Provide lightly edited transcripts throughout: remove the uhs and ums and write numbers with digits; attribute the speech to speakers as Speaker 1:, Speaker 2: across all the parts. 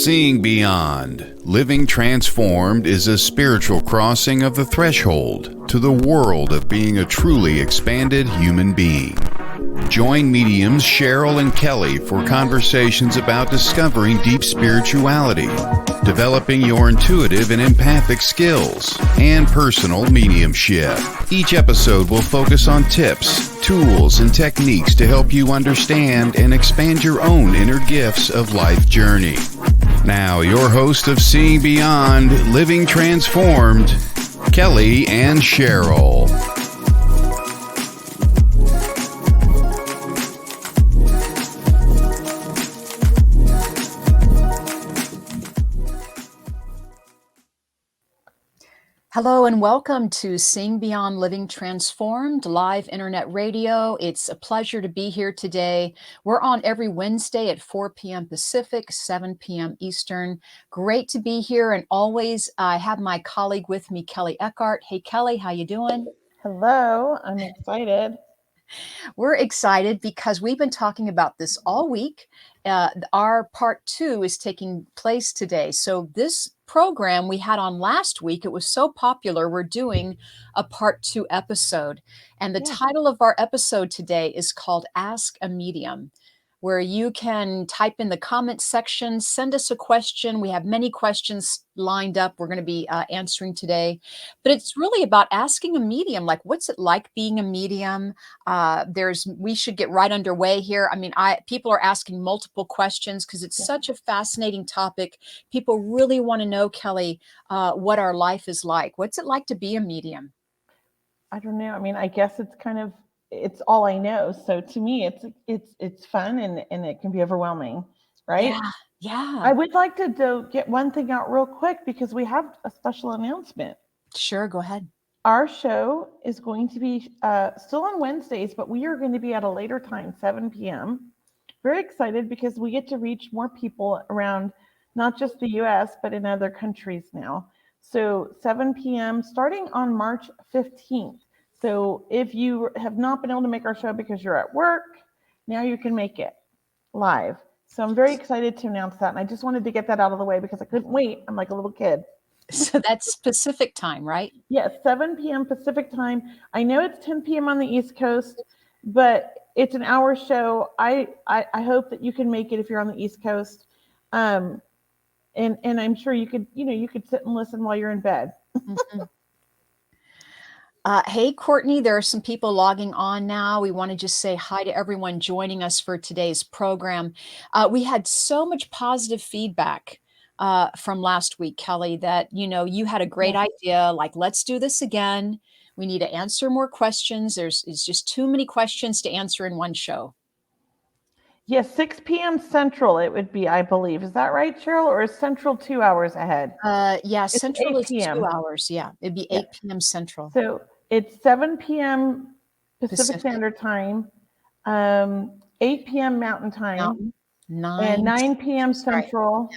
Speaker 1: Seeing Beyond, Living Transformed is a spiritual crossing of the threshold to the world of being a truly expanded human being. Join mediums Cheryl and Kelley for conversations about discovering deep spirituality, developing your intuitive and empathic skills, and personal mediumship. Each episode will focus on tips, tools, and techniques to help you understand and expand your own inner gifts of life journey. Now, your host of Seeing Beyond, Living Transformed, Kelley and Cheryl.
Speaker 2: Hello and welcome to Seeing Beyond Living Transformed, live internet radio. It's a pleasure to be here today. We're on every Wednesday at 4 p.m. Pacific, 7 p.m. Eastern. Great to be here, and always I have my colleague with me, Kelley Eckhart. Hey, Kelley, how you doing?
Speaker 3: Hello, I'm excited.
Speaker 2: We're excited because we've been talking about this all week. Our part 2 is taking place today. So this program we had on last week, it was so popular, we're doing a part 2 episode. And the title of our episode today is called Ask a Medium, where you can type in the comment section, send us a question. We have many questions lined up we're going to be answering today. But it's really about asking a medium, like, what's it like being a medium? We should get right underway here. I mean, people are asking multiple questions because it's such a fascinating topic. People really want to know, Kelley, what our life is like. What's it like to be a medium?
Speaker 3: I don't know. I mean, I guess it's all I know. So to me, it's fun and it can be overwhelming, right?
Speaker 2: Yeah.
Speaker 3: I would like to get one thing out real quick because we have a special announcement.
Speaker 2: Sure, go ahead.
Speaker 3: Our show is going to be still on Wednesdays, but we are going to be at a later time, 7 p.m. Very excited because we get to reach more people around not just the U.S., but in other countries now. So 7 p.m. starting on March 15th. So if you have not been able to make our show because you're at work, now you can make it live. So I'm very excited to announce that. And I just wanted to get that out of the way because I couldn't wait. I'm like a little kid.
Speaker 2: So that's Pacific time, right?
Speaker 3: Yes, 7 p.m. Pacific time. I know it's 10 p.m. on the East Coast, but it's an hour show. I hope that you can make it if you're on the East Coast. And I'm sure you could sit and listen while you're in bed.
Speaker 2: Mm-hmm. Hey, Courtney, there are some people logging on now. We want to just say hi to everyone joining us for today's program. We had so much positive feedback from last week, Kelley, that, you had a great idea, like, let's do this again. We need to answer more questions. It's just too many questions to answer in one show.
Speaker 3: Yes, 6 p.m. Central it would be, I believe. Is that right, Cheryl? Or is Central 2 hours ahead?
Speaker 2: Yeah,
Speaker 3: It's
Speaker 2: Central
Speaker 3: 8
Speaker 2: is
Speaker 3: p.m.
Speaker 2: 2 hours. Yeah, it'd be 8 p.m. Central.
Speaker 3: So it's 7 p.m. Pacific Standard Time, 8 p.m. Mountain Time, and 9 p.m. Central,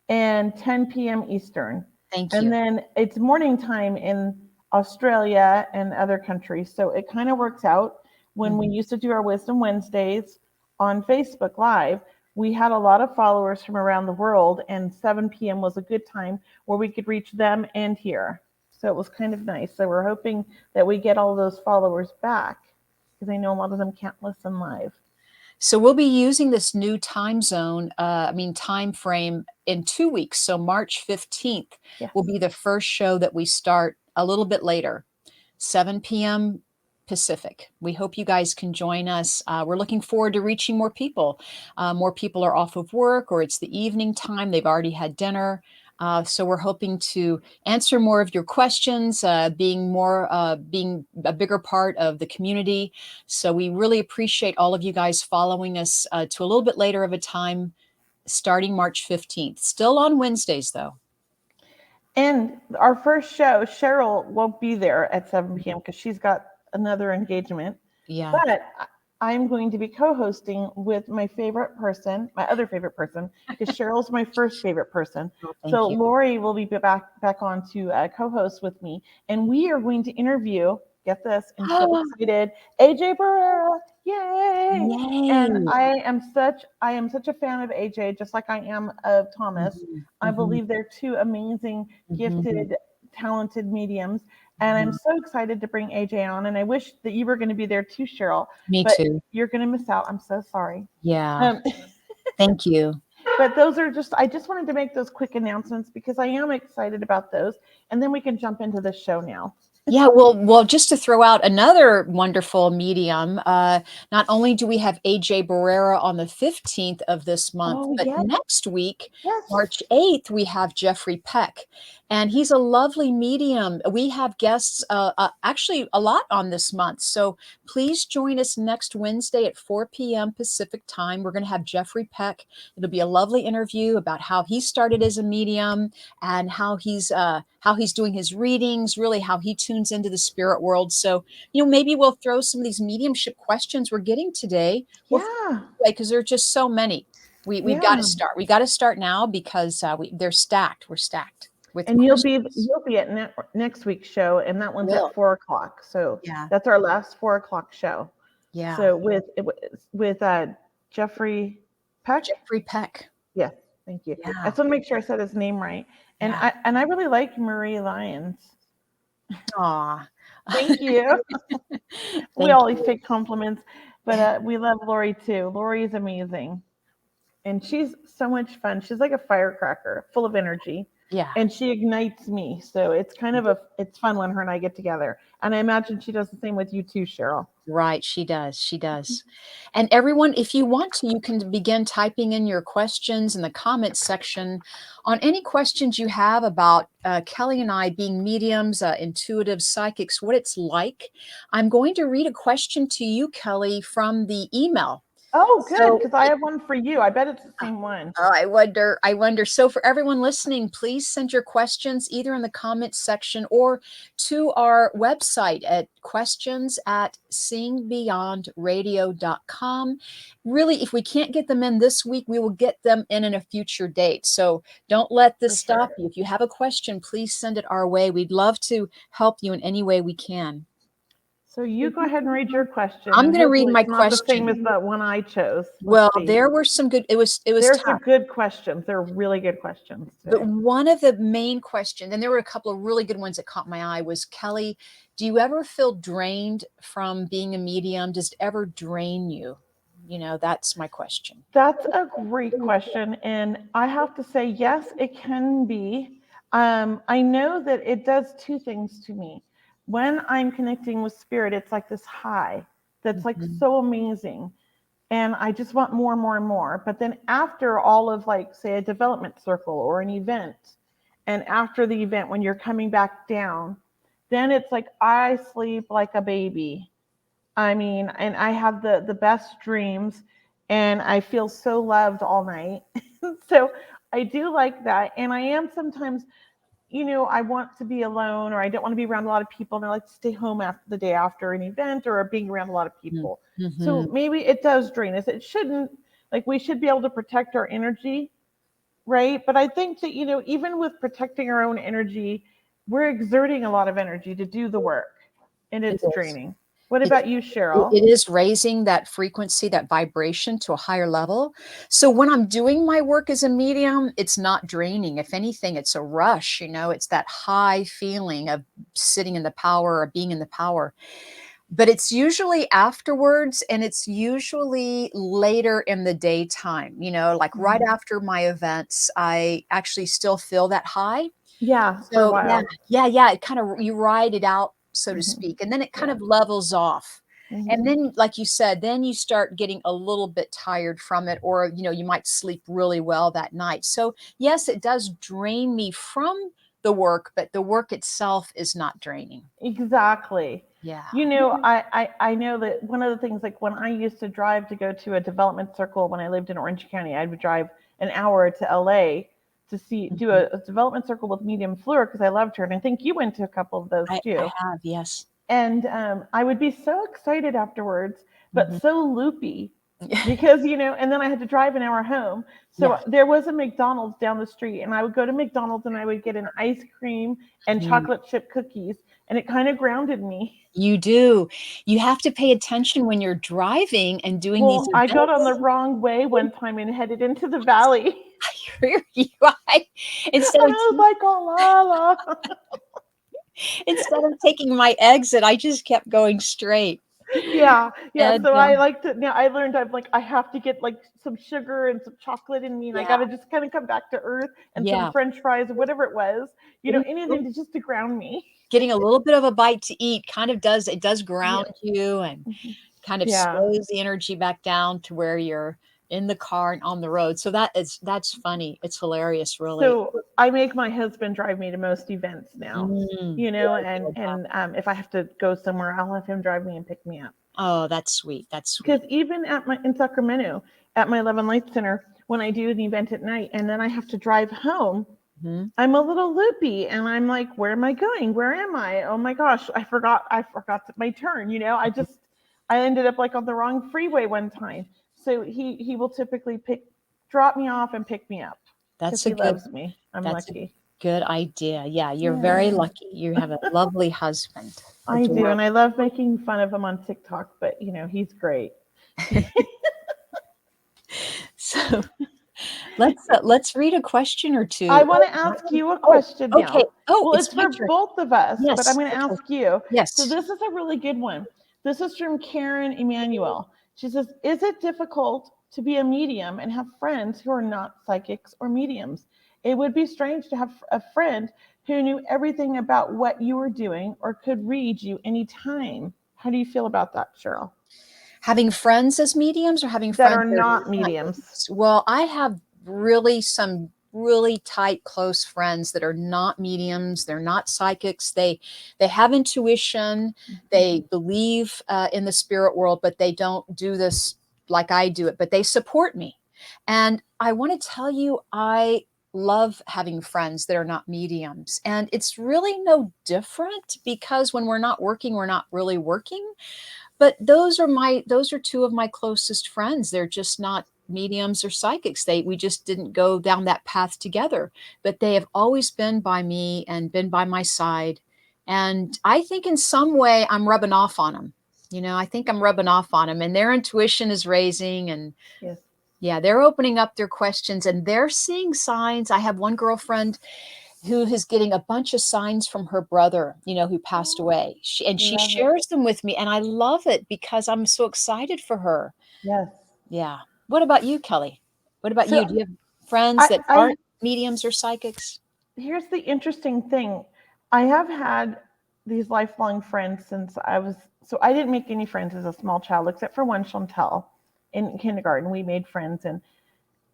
Speaker 3: and 10 p.m. Eastern.
Speaker 2: Thank you.
Speaker 3: And then it's morning time in Australia and other countries. So it kind of works out. When we used to do our Wisdom Wednesdays on Facebook Live, we had a lot of followers from around the world, and 7 p.m. was a good time where we could reach them and here. So it was kind of nice. So we're hoping that we get all those followers back because I know a lot of them can't listen live.
Speaker 2: So we'll be using this new time frame in 2 weeks. So March 15th will be the first show that we start a little bit later, 7 p.m. Pacific. We hope you guys can join us. We're looking forward to reaching more people. More people are off of work, or it's the evening time. They've already had dinner. So we're hoping to answer more of your questions, being a bigger part of the community. So we really appreciate all of you guys following us to a little bit later of a time, starting March 15th. Still on Wednesdays, though.
Speaker 3: And our first show, Cheryl won't be there at 7 p.m. because she's got another engagement.
Speaker 2: Yeah.
Speaker 3: But I'm going to be co-hosting with my other favorite person, because Cheryl's my first favorite person. So Lori will be back on to co-host with me. And we are going to interview, get this, I'm so excited, AJ Barrera. Yay! And
Speaker 2: Yay.
Speaker 3: I am such a fan of AJ, just like I am of Thomas.
Speaker 2: Mhm,
Speaker 3: I
Speaker 2: mhm,
Speaker 3: believe they're two amazing,
Speaker 2: mhm,
Speaker 3: gifted, talented mediums. And I'm
Speaker 2: mhm.
Speaker 3: so excited to bring AJ on. And I wish that you were going to be there too, Cheryl.
Speaker 2: Me
Speaker 3: But
Speaker 2: too.
Speaker 3: you're going to miss out. I'm so sorry.
Speaker 2: Yeah.
Speaker 3: Um,
Speaker 2: Thank you.
Speaker 3: but those are just, I just wanted to make those quick announcements because I am excited about those. And then we can jump into the show now.
Speaker 2: Yeah, well, just to throw out another wonderful medium, not only do we have AJ Barrera on the 15th of this month,
Speaker 3: Oh,
Speaker 2: but
Speaker 3: yes.
Speaker 2: next week,
Speaker 3: Yes.
Speaker 2: March 8th, we have Jeffrey Peck, and he's a lovely medium. We have guests, actually a lot on this month. So please join us next Wednesday at 4 p.m. Pacific time. We're going to have Jeffrey Peck. It'll be a lovely interview about how he started as a medium and how he's doing his readings, really how he tunes into the spirit world. So, maybe we'll throw some of these mediumship questions we're getting today. We'll
Speaker 3: Yeah.
Speaker 2: because there are just so many. We've got to
Speaker 3: Yeah.
Speaker 2: start. We got to start now because they're stacked. We're stacked with
Speaker 3: And you'll
Speaker 2: questions.
Speaker 3: be at next week's show, and that one's
Speaker 2: Will.
Speaker 3: at 4 o'clock. So
Speaker 2: Yeah.
Speaker 3: that's our last 4 o'clock show.
Speaker 2: Yeah.
Speaker 3: So with Jeffrey Peck.
Speaker 2: Jeffrey Peck.
Speaker 3: Yes, thank you.
Speaker 2: Yeah.
Speaker 3: I just want to make sure I said his name right. And
Speaker 2: Yeah.
Speaker 3: I really like Marie Lyons.
Speaker 2: Aw.
Speaker 3: Thank you. We
Speaker 2: Thank
Speaker 3: always
Speaker 2: you.
Speaker 3: take compliments, but we love Lori too. Lori is amazing. And she's so much fun. She's like a firecracker, full of energy.
Speaker 2: Yeah.
Speaker 3: And she ignites me. So it's kind of it's fun when her and I get together. And I imagine she does the same with you too, Cheryl.
Speaker 2: Right, she does. She does. And everyone, if you want to, you can begin typing in your questions in the comments section on any questions you have about Kelley and I being mediums, intuitive psychics, what it's like. I'm going to read a question to you, Kelley, from the email.
Speaker 3: Oh, good,
Speaker 2: So
Speaker 3: because I have one for you. I bet it's the same one.
Speaker 2: Oh, I wonder. So for everyone listening, please send your questions either in the comments section or to our website at questions@seeingbeyondradio.com. Really, if we can't get them in this week, we will get them in a future date. So don't let this stop you. If you have a question, please send it our way. We'd love to help you in any way we can.
Speaker 3: So you go ahead and read your question.
Speaker 2: I'm
Speaker 3: and
Speaker 2: going to read
Speaker 3: hopefully
Speaker 2: my
Speaker 3: it's not the same
Speaker 2: question.
Speaker 3: as that one I chose.
Speaker 2: Well,
Speaker 3: Let's see.
Speaker 2: there were some good, it was
Speaker 3: There's
Speaker 2: tough.
Speaker 3: some good questions. They're really good questions today.
Speaker 2: But one of the main questions, and there were a couple of really good ones that caught my eye, was, Kelley, do you ever feel drained from being a medium? Does it ever drain you? That's my question.
Speaker 3: That's a great question. And I have to say, yes, it can be. I know that it does two things to me. When I'm connecting with spirit, it's like this high that's like so amazing. And I just want more and more and more. But then after all of, like, say, a development circle or an event, and after the event, when you're coming back down, then it's like I sleep like a baby. I mean, and I have the best dreams, and I feel so loved all night. So I do like that. And I am sometimes, I want to be alone, or I don't want to be around a lot of people, and I like to stay home after the day after an event or being around a lot of people.
Speaker 2: Mm-hmm.
Speaker 3: So maybe it does drain us. It shouldn't. Like, we should be able to protect our energy, right? But I think that, even with protecting our own energy, we're exerting a lot of energy to do the work, and it's draining. What about you, Cheryl?
Speaker 2: It is raising that frequency, that vibration to a higher level. So when I'm doing my work as a medium, it's not draining. If anything, it's a rush, it's that high feeling of sitting in the power or being in the power. But it's usually afterwards, and it's usually later in the daytime, like right after my events, I actually still feel that high.
Speaker 3: Yeah, for a
Speaker 2: So
Speaker 3: while.
Speaker 2: yeah, it kind of, you ride it out, so to speak, and then it kind of levels off. And then, like you said, then you start getting a little bit tired from it, or, you might sleep really well that night. So yes, it does drain me from the work, but the work itself is not draining.
Speaker 3: Exactly.
Speaker 2: Yeah.
Speaker 3: I know that one of the things, like when I used to drive to go to a development circle when I lived in Orange County, I would drive an hour to LA to do a development circle with Medium Fleur because I loved her. And I think you went to a couple of those too.
Speaker 2: I have, yes.
Speaker 3: And I would be so excited afterwards, but so loopy because, and then I had to drive an hour home. So there was a McDonald's down the street, and I would go to McDonald's and I would get an ice cream and chocolate chip cookies. and it kind of grounded me.
Speaker 2: You do. You have to pay attention when you're driving and doing these
Speaker 3: Well, I got on the
Speaker 2: events.
Speaker 3: wrong way one time and headed into the valley.
Speaker 2: Instead
Speaker 3: And
Speaker 2: of
Speaker 3: I was like, oh, la, la.
Speaker 2: instead of taking my exit, I just kept going straight.
Speaker 3: Yeah.
Speaker 2: And
Speaker 3: So I like to, now I learned I have to get like some sugar and some chocolate in me, and I got
Speaker 2: yeah,
Speaker 3: to just kind of come back to earth, and some
Speaker 2: yeah.
Speaker 3: French fries or whatever it was,
Speaker 2: Getting,
Speaker 3: anything to just to ground me.
Speaker 2: getting a little bit of a bite to eat kind of does ground
Speaker 3: Yeah.
Speaker 2: you and
Speaker 3: Mhm.
Speaker 2: kind of
Speaker 3: Yeah.
Speaker 2: slows the energy back down to where you're in the car and on the road. So that's funny. It's hilarious, really.
Speaker 3: So I make my husband drive me to most events now, and if I have to go somewhere, I'll have him drive me and pick me up.
Speaker 2: Oh, that's sweet. That's sweet.
Speaker 3: Because even in Sacramento, at my Love and Light Center, when I do an event at night and then I have to drive home, I'm a little loopy, and I'm like, where am I going? Where am I? Oh my gosh, I forgot my turn. I ended up like on the wrong freeway one time. So he will typically drop me off and pick me up because he loves me. I'm
Speaker 2: That's a
Speaker 3: lucky.
Speaker 2: good idea. Yeah, you're very lucky. You have a lovely husband.
Speaker 3: I do, and I love making fun of him on TikTok, but he's great.
Speaker 2: So let's read a question or two.
Speaker 3: I want to ask you a question now.
Speaker 2: Okay. Oh,
Speaker 3: well, it's for both of us,
Speaker 2: yes,
Speaker 3: but I'm going to ask you.
Speaker 2: Yes.
Speaker 3: So this is a really good one. This is from Karen Emanuel. She says, is it difficult to be a medium and have friends who are not psychics or mediums? It would be strange to have a friend who knew everything about what you were doing or could read you anytime. How do you feel about that, Cheryl?
Speaker 2: Having friends as mediums or having
Speaker 3: that
Speaker 2: friends
Speaker 3: are not mediums?
Speaker 2: Well, I have some really tight, close friends that are not mediums. They're not psychics. They have intuition. They believe in the spirit world, but they don't do this like I do it. But they support me. And I want to tell you, I love having friends that are not mediums. And it's really no different because when we're not working, we're not really working. But those are two of my closest friends. They're just not mediums or psychics. We just didn't go down that path together, but they have always been by me and been by my side. And I think in some way I'm rubbing off on them. I think I'm rubbing off on them, and their intuition is raising, and
Speaker 3: yes.
Speaker 2: Yeah, they're opening up their questions and they're seeing signs. I have one girlfriend who is getting a bunch of signs from her brother, who passed away. She shares them with me, and I love it because I'm so excited for her.
Speaker 3: Yes.
Speaker 2: Yeah. What about you, Kelley? What about you? Do you have friends that aren't mediums or psychics?
Speaker 3: Here's the interesting thing. I have had these lifelong friends since I didn't make any friends as a small child, except for one, Chantel, in kindergarten. We made friends, and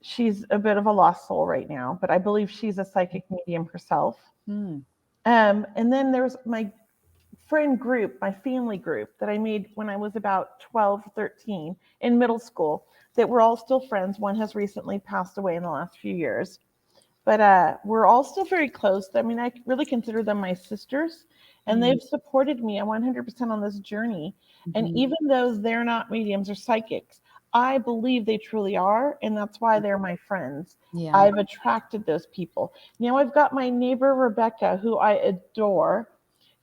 Speaker 3: she's a bit of a lost soul right now, but I believe she's a psychic medium herself. And then there's my friend group, my family group that I made when I was about 12, 13 in middle school, that we're all still friends. One has recently passed away in the last few years, but we're all still very close. I mean, I really consider them my sisters, and they've supported me 100% on this journey. And even though they're not mediums or psychics, I believe they truly are, and that's why they're my friends. Yeah. I've attracted those people. Now I've got my neighbor, Rebecca, who I adore,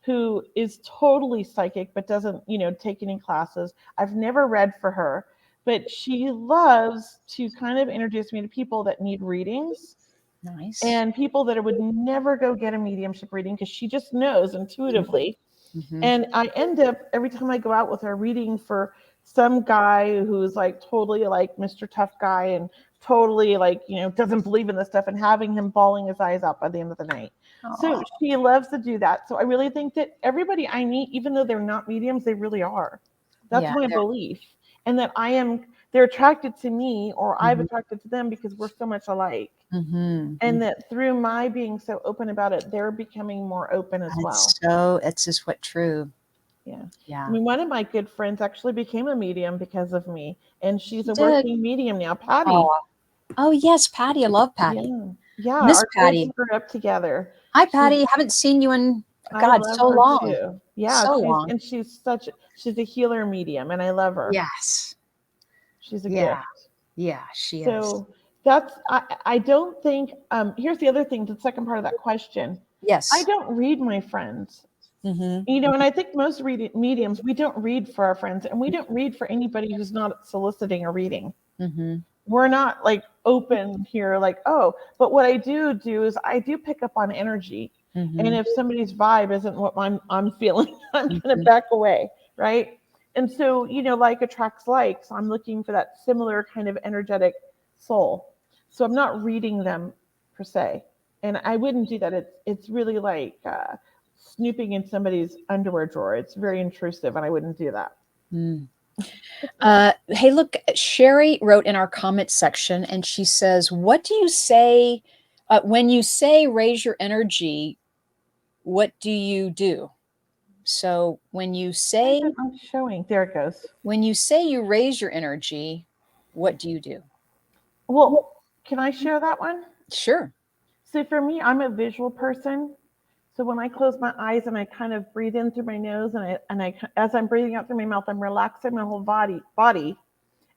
Speaker 3: who is totally psychic, but doesn't, take any classes. I've never read for her, but she loves to kind of introduce me to people that need readings.
Speaker 2: Nice.
Speaker 3: And people that would never go get a mediumship reading because she just knows intuitively. And I end up, every time I go out with her, reading for some guy who's like totally like Mr. Tough Guy and totally like, doesn't believe in this stuff, and having him bawling his eyes out by the end of the night. Aww. So she loves to do that. So I really think that everybody I meet, even though they're not mediums, they really are. That's my belief. And that they're attracted to me, or I've attracted to them because we're so much alike. And that through my being so open about it, they're becoming more open as well.
Speaker 2: So it's just what true.
Speaker 3: Yeah. I mean, one of my good friends actually became a medium because of me, and she's a working medium now, Patty.
Speaker 2: Oh yes, Patty. I love Patty.
Speaker 3: Yeah.
Speaker 2: Miss
Speaker 3: our
Speaker 2: Patty.
Speaker 3: kids grew up together.
Speaker 2: Hi, Patty. Haven't seen you in so long.
Speaker 3: Too. Yeah,
Speaker 2: so long.
Speaker 3: And she's a healer medium, and I love her.
Speaker 2: Yes.
Speaker 3: She's a gift.
Speaker 2: Yeah, she is.
Speaker 3: So that's I don't think here's the other thing, the second part of that question.
Speaker 2: Yes.
Speaker 3: I don't read my friends. You know, and I think most mediums, we don't read for our friends, and we don't read for anybody who's not soliciting a reading. We're not like open here, like, oh, but what I do is I do pick up on energy. And if somebody's vibe isn't what I'm feeling, I'm going to back away. Right. And so, you know, like attracts like, so I'm looking for that similar kind of energetic soul. So I'm not reading them per se. And I wouldn't do that. It's really like snooping in somebody's underwear drawer. It's very intrusive, and I wouldn't do that.
Speaker 2: Hey, look, Sherry wrote in our comment section, and she says, what do you say when you say raise your energy? What do you do? So when you say,
Speaker 3: I'm showing, there it goes.
Speaker 2: When you say you raise your energy, what do you do?
Speaker 3: Well, can I share that one?
Speaker 2: Sure.
Speaker 3: So for me, I'm a visual person. So when I close my eyes and I kind of breathe in through my nose, and I as I'm breathing out through my mouth, I'm relaxing my whole body,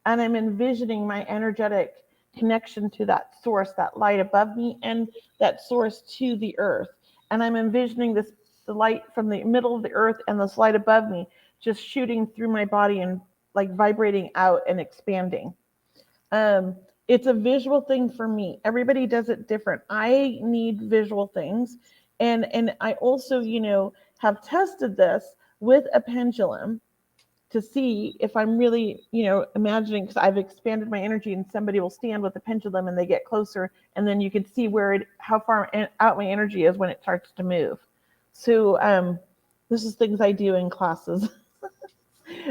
Speaker 3: and I'm envisioning my energetic connection to that source, that light above me, and that source to the earth. And I'm envisioning the light from the middle of the earth and this light above me just shooting through my body and like vibrating out and expanding. It's a visual thing for me. Everybody does it different. I need visual things. And I also, you know, have tested this with a pendulum to see if I'm really, you know, imagining, because I've expanded my energy, and somebody will stand with the pendulum and they get closer, and then you can see how far out my energy is when it starts to move. So this is things I do in classes.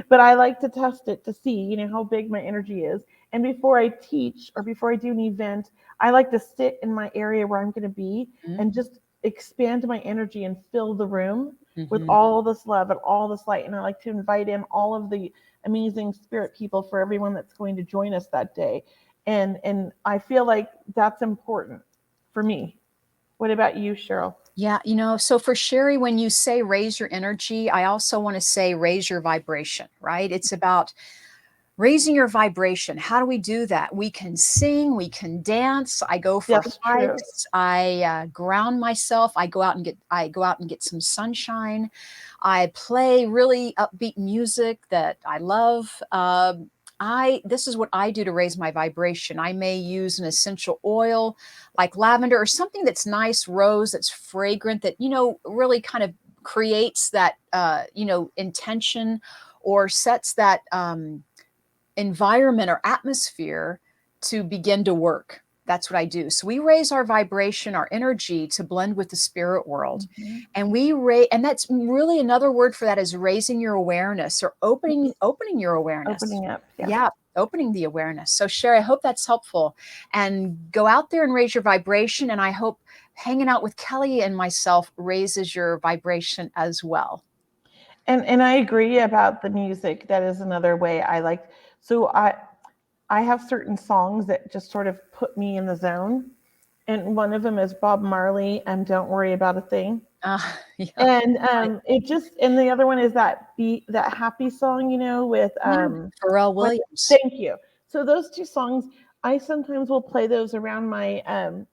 Speaker 3: But I like to test it to see, you know, how big my energy is. And before I teach or before I do an event, I like to sit in my area where I'm going to be and just expand my energy and fill the room with all this love and all this light. And I like to invite in all of the amazing spirit people for everyone that's going to join us that day. And I feel like that's important for me. What about you, Cheryl?
Speaker 2: Yeah, you know, so for Sherry, when you say raise your energy, I also want to say raise your vibration, right? It's about raising your vibration. How do we do that? We can sing, we can dance. I go for
Speaker 3: That's true.
Speaker 2: hikes. I ground myself. I go out and get some sunshine. I play really upbeat music that I love. This is what I do to raise my vibration. I may use an essential oil like lavender or something that's nice, rose, that's fragrant, that, you know, really kind of creates that, you know, intention, or sets that environment or atmosphere to begin to work. That's what I do. So we raise our vibration, our energy, to blend with the spirit world. And and that's really another word for that is raising your awareness, or opening your awareness.
Speaker 3: Opening up.
Speaker 2: Yeah, opening the awareness. So Sherry, I hope that's helpful. And go out there and raise your vibration. And I hope hanging out with Kelley and myself raises your vibration as well.
Speaker 3: And I agree about the music. That is another way I like. So I have certain songs that just sort of put me in the zone. And one of them is Bob Marley and Don't Worry About a Thing.
Speaker 2: Yeah.
Speaker 3: And it just, and the other one is that happy song, you know, with
Speaker 2: Pharrell Williams.
Speaker 3: Thank you. So those two songs, I sometimes will play those around my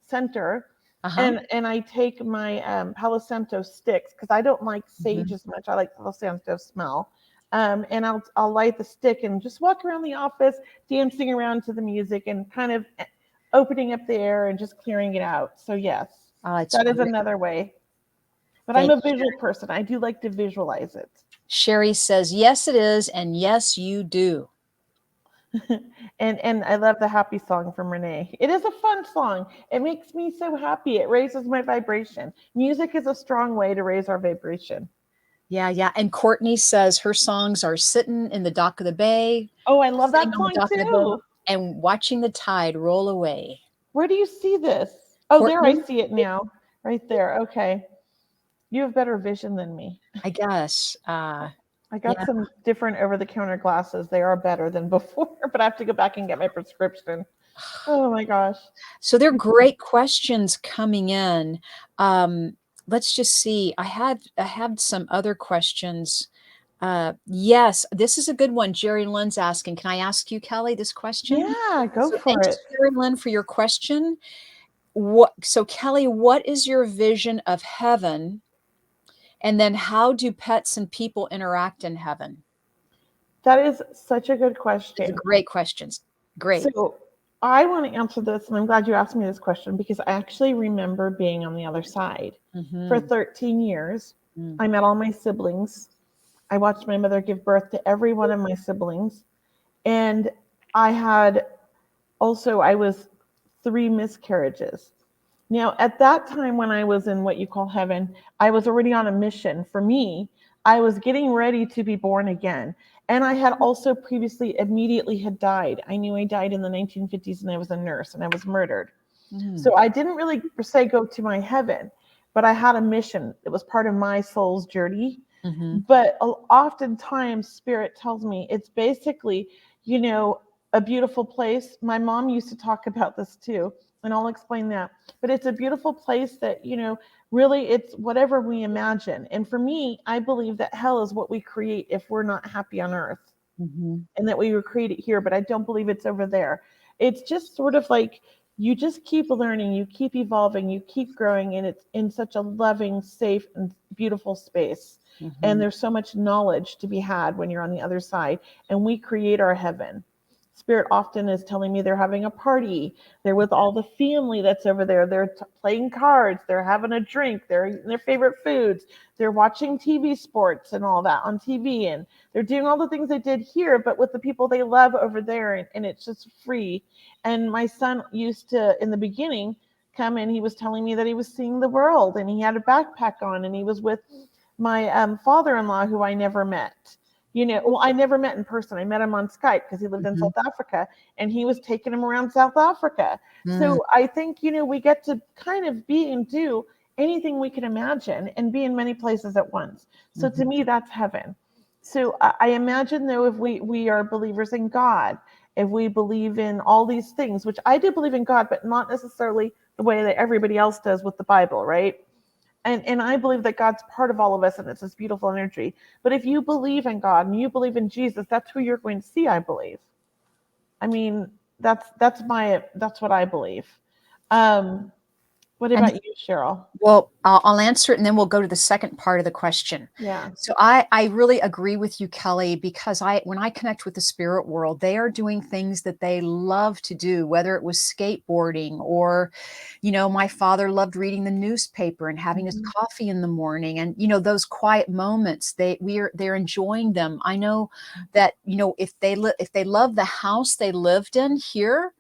Speaker 3: center. And I take my Palo Santo sticks, because I don't like sage as much. I like Palo Santo smell. And I'll light the stick and just walk around the office, dancing around to the music and kind of opening up the air and just clearing it out. So yes, that is another way. But I'm a visual person. I do like to visualize it.
Speaker 2: Sherry says, yes, it is. And yes, you do.
Speaker 3: And I love the happy song from Renee. It is a fun song. It makes me so happy. It raises my vibration. Music is a strong way to raise our vibration.
Speaker 2: Yeah, yeah. And Courtney says her songs are sitting in the dock of the bay.
Speaker 3: Oh, I love that song too.
Speaker 2: And watching the tide roll away.
Speaker 3: Where do you see this? Oh, Courtney? There, I see it now. Right there. Okay. You have better vision than me.
Speaker 2: I guess.
Speaker 3: I got some different over-the-counter glasses. They are better than before, but I have to go back and get my prescription. Oh my gosh.
Speaker 2: So there are great questions coming in. Let's just see. I had some other questions. Yes, this is a good one. Jerry Lynn's asking, can I ask you, Kelley, this question?
Speaker 3: Yeah, go for it.
Speaker 2: Thanks, Jerry Lynn, for your question. So Kelley, what is your vision of heaven? And then how do pets and people interact in heaven?
Speaker 3: That is such a good
Speaker 2: These are
Speaker 3: question.
Speaker 2: great questions. Great.
Speaker 3: So I want to answer this, and I'm glad you asked me this question because I actually remember being on the other side. For
Speaker 2: Mm-hmm.
Speaker 3: 13 years,
Speaker 2: Mm.
Speaker 3: I met all my siblings. I watched my mother give birth to every one of my siblings. And I had I was 3 miscarriages. Now, at that time when I was in what you call heaven, I was already on a mission. For me, I was getting ready to be born again. And I had also previously immediately had died. I knew I died in the 1950s and I was a nurse and I was murdered.
Speaker 2: Mm.
Speaker 3: So I didn't really per se go to my heaven, but I had a mission. It was part of my soul's journey.
Speaker 2: Mm-hmm.
Speaker 3: But oftentimes, Spirit tells me it's basically, you know, a beautiful place. My mom used to talk about this too, and I'll explain that. But it's a beautiful place that, really it's whatever we imagine. And for me, I believe that hell is what we create if we're not happy on earth
Speaker 2: Mm-hmm.
Speaker 3: and that we were created here, but I don't believe it's over there. It's just sort of like you just keep learning, you keep evolving, you keep growing, and it's in such a loving, safe, and beautiful space. And
Speaker 2: Mm-hmm.
Speaker 3: there's so much knowledge to be had when you're on the other side, and we create our heaven. Spirit often is telling me they're having a party. They're with all the family that's over there. They're playing cards. They're having a drink. They're eating their favorite foods. They're watching TV sports and all that on TV. And they're doing all the things they did here, but with the people they love over there. And it's just free. And my son used to, in the beginning, come in. He was telling me that he was seeing the world and he had a backpack on and he was with my father-in-law, who I never met. I never met in person. I met him on Skype because he lived in
Speaker 2: Mm-hmm.
Speaker 3: South Africa and he was taking him around South Africa.
Speaker 2: Mm.
Speaker 3: So I think, we get to kind of be and do anything we can imagine and be in many places at once. So to
Speaker 2: Mm-hmm.
Speaker 3: me, that's heaven. So I imagine, though, if we are believers in God, if we believe in all these things, which I do believe in God, but not necessarily the way that everybody else does with the Bible, right? And I believe that God's part of all of us and it's this beautiful energy. But if you believe in God and you believe in Jesus, that's who you're going to see, I believe. I mean, that's what I believe. What
Speaker 2: And
Speaker 3: about you, Cheryl?
Speaker 2: well, I'll answer it and then we'll go to the second part of the question.
Speaker 3: Yeah.
Speaker 2: So I really agree with you, Kelley, because when I connect with the spirit world, they are doing things that they love to do, whether it was skateboarding or, my father loved reading the newspaper and having his
Speaker 3: Mhm.
Speaker 2: coffee in the morning. And, those quiet moments, they're enjoying them. I know that, if they love the house they lived in here,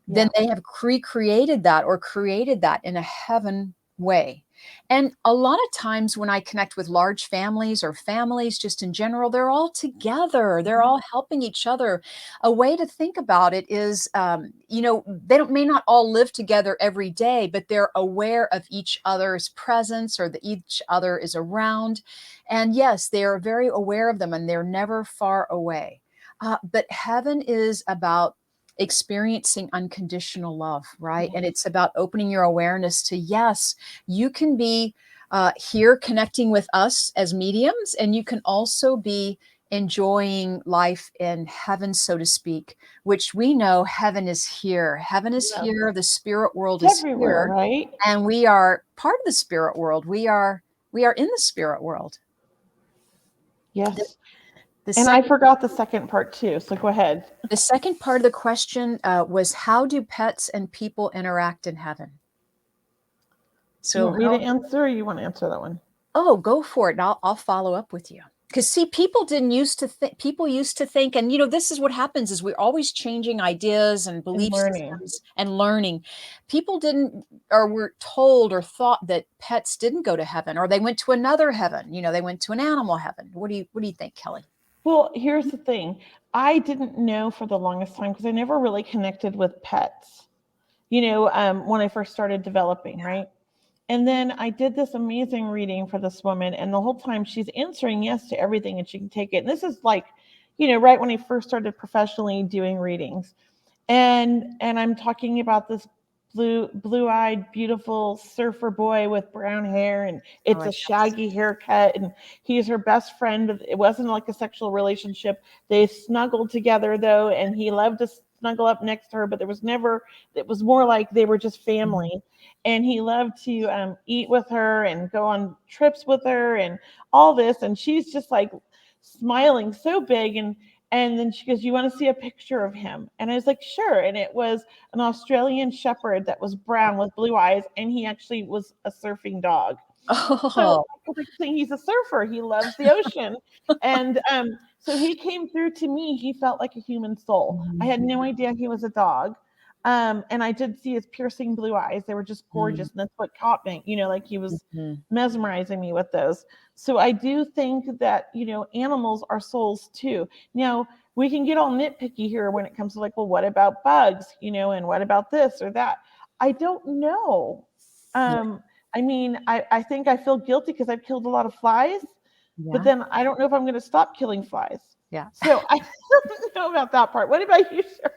Speaker 2: then
Speaker 3: Yeah.
Speaker 2: they have recreated that or created that in a heaven way. And a lot of times when I connect with large families or families just in general, they're all together. They're
Speaker 3: Mhm.
Speaker 2: all helping each other. A way to think about it is, they may not all live together every day, but they're aware of each other's presence or that each other is around. And yes, they are very aware of them and they're never far away. But heaven is about experiencing unconditional love, right?
Speaker 3: Yeah.
Speaker 2: And it's about opening your awareness to, yes, you can be here connecting with us as mediums, and you can also be enjoying life in heaven, so to speak, which we know heaven is here. Heaven is
Speaker 3: Yeah.
Speaker 2: here. The spirit world
Speaker 3: It's
Speaker 2: is
Speaker 3: everywhere,
Speaker 2: here.
Speaker 3: right?
Speaker 2: And we are part of the spirit world. We are in the spirit world. The,
Speaker 3: Yes.
Speaker 2: the
Speaker 3: And I
Speaker 2: second
Speaker 3: forgot the second part too. So go ahead.
Speaker 2: the second part of the question was, how do pets and people interact in heaven?
Speaker 3: Do you
Speaker 2: So
Speaker 3: want me to answer or you want to answer that one?
Speaker 2: oh, go for it. And I'll follow up with you. Because see, people used to think, and this is what happens is we're always changing ideas and
Speaker 3: And
Speaker 2: belief
Speaker 3: learning.
Speaker 2: systems and learning. People didn't or were told or thought that pets didn't go to heaven or they went to another heaven. They went to an animal heaven. What do you think, Kelley?
Speaker 3: Well, here's the thing. I didn't know for the longest time because I never really connected with pets, when I first started developing, right? And then I did this amazing reading for this woman, and the whole time she's answering yes to everything and she can take it. And this is like, right when I first started professionally doing readings. And I'm talking about this blue-eyed, beautiful surfer boy with brown hair, and
Speaker 2: Oh,
Speaker 3: it's a shaggy haircut, and he's her best friend. It wasn't like a sexual relationship. They snuggled together though, and he loved to snuggle up next to her, but there was never, it was more like they were just family. And he loved to eat with her and go on trips with her and all this. And she's just like smiling so big. And then she goes, "You want to see a picture of him?" And I was like, "Sure." And it was an Australian shepherd that was brown with blue eyes. And he actually was a surfing dog. So
Speaker 2: Oh,
Speaker 3: I was saying he's a surfer. He loves the ocean. And so he came through to me. He felt like a human soul. I had no idea he was a dog. And I did see his piercing blue eyes. They were just gorgeous. And that's what caught me, like he was mesmerizing me with those. So I do think that, animals are souls too. Now, we can get all nitpicky here when it comes to like, well, what about bugs, and what about this or that? I don't know. I mean, I think I feel guilty because I've killed a lot of flies, but
Speaker 2: yeah.
Speaker 3: then I don't know if I'm going to stop killing flies.
Speaker 2: Yeah.
Speaker 3: So I don't know about that part. What about you, Cheryl?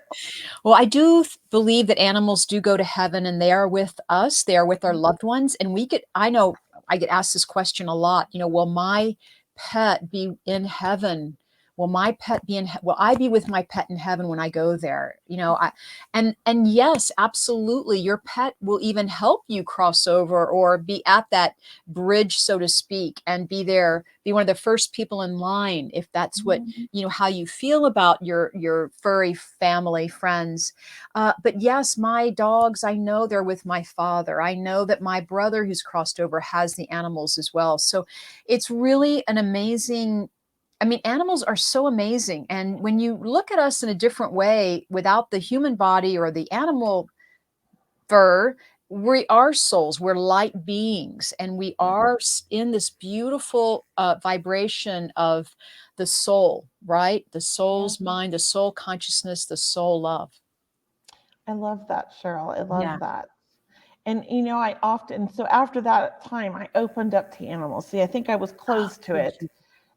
Speaker 2: Well, I do believe that animals do go to heaven and they are with us. They are with our loved ones. And I know I get asked this question a lot, will my pet be in heaven? Will I be with my pet in heaven when I go there? And yes, absolutely. Your pet will even help you cross over or be at that bridge, so to speak, and be one of the first people in line if that's what how you feel about your furry family friends. But yes, my dogs, I know they're with my father. I know that my brother who's crossed over has the animals as well. So it's really an amazing, animals are so amazing. And when you look at us in a different way without the human body or the animal fur, we are souls, we're light beings, and we are in this beautiful vibration of the soul, right? The soul's mind, the soul consciousness, the soul love.
Speaker 3: I love that, Cheryl. I
Speaker 2: Yeah.
Speaker 3: love that. And so after that time, I opened up to animals. See, I think I was closed to it.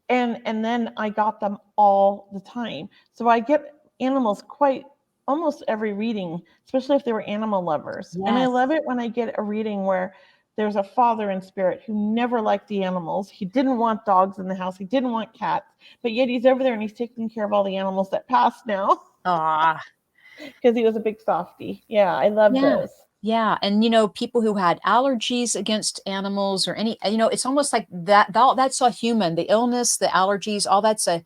Speaker 3: And then I got them all the time. So I get animals quite almost every reading, especially if they were animal lovers. And I
Speaker 2: Yes.
Speaker 3: love it when I get a reading where there's a father in spirit who never liked the animals. He didn't want dogs in the house. He didn't want cats, but yet he's over there and he's taking care of all the animals that passed now
Speaker 2: Ah.
Speaker 3: because he was a big softie. Yeah, I love
Speaker 2: Yeah.
Speaker 3: those.
Speaker 2: Yeah. And, people who had allergies against animals or it's almost like that's a human, the illness, the allergies, all that's a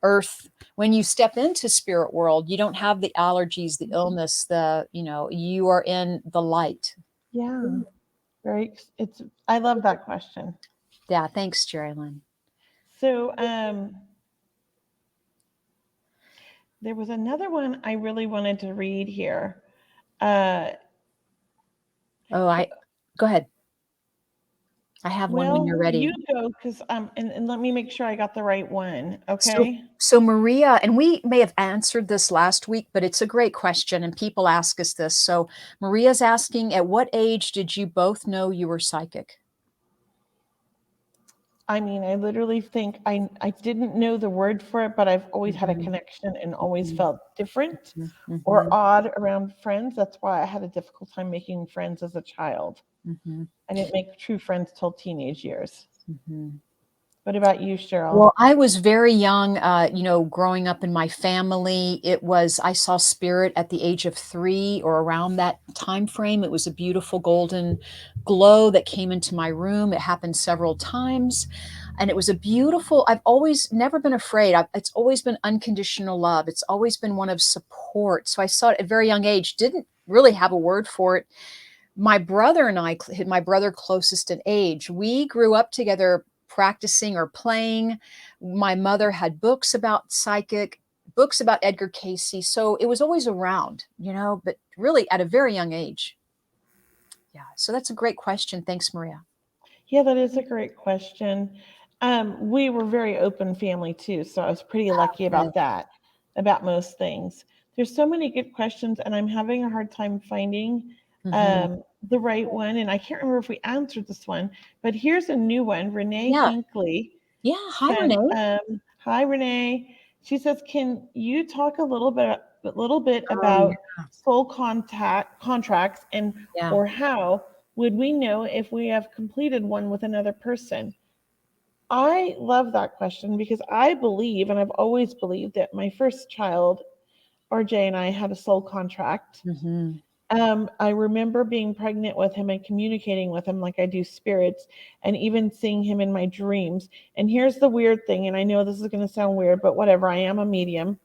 Speaker 2: earth. When you step into spirit world, you don't have the allergies, the illness, you are in the light.
Speaker 3: Yeah. I love that question.
Speaker 2: Yeah. Thanks, Jerry Lynn.
Speaker 3: So, there was another one I really wanted to read here.
Speaker 2: Go ahead. I have one when you're ready.
Speaker 3: You go because and let me make sure I got the right one.
Speaker 2: So,
Speaker 3: Okay.
Speaker 2: so Maria, and we may have answered this last week, but it's a great question, and people ask us this. So Maria's asking, at what age did you both know you were psychic?
Speaker 3: I mean, I literally think I didn't know the word for it, but I've always had a connection and always felt different or odd around friends. That's why I had a difficult time making friends as a child. I didn't make true friends till teenage years. What about you, Cheryl?
Speaker 2: Well, I was very young, growing up in my family. I saw spirit at the age of 3 or around that time frame. It was a beautiful golden glow that came into my room. It happened several times. And it was I've always never been afraid. It's always been unconditional love. It's always been one of support. So I saw it at a very young age, didn't really have a word for it. My brother and I, my brother closest in age, we grew up together practicing or playing. My mother had books about psychic, books about Edgar Cayce. So it was always around, but really at a very young age. Yeah. So that's a great question. Thanks, Maria.
Speaker 3: Yeah, that is a great question. We were very open family too, so I was pretty lucky about that, about most things. There's so many good questions, and I'm having a hard time finding the right one. And I can't remember if we answered this one, but here's a new one. Renee Hinckley.
Speaker 2: Yeah. Hi,
Speaker 3: sent,
Speaker 2: Renee.
Speaker 3: Hi, Renee. She says, "Can you talk a little bit about soul contracts and or how would we know if we have completed one with another person?" I love that question because I believe, and I've always believed, that my first child RJ and I had a soul contract.
Speaker 2: Mm-hmm.
Speaker 3: I remember being pregnant with him and communicating with him like I do spirits, and even seeing him in my dreams. And here's the weird thing, and I know this is going to sound weird, but whatever, I am a medium.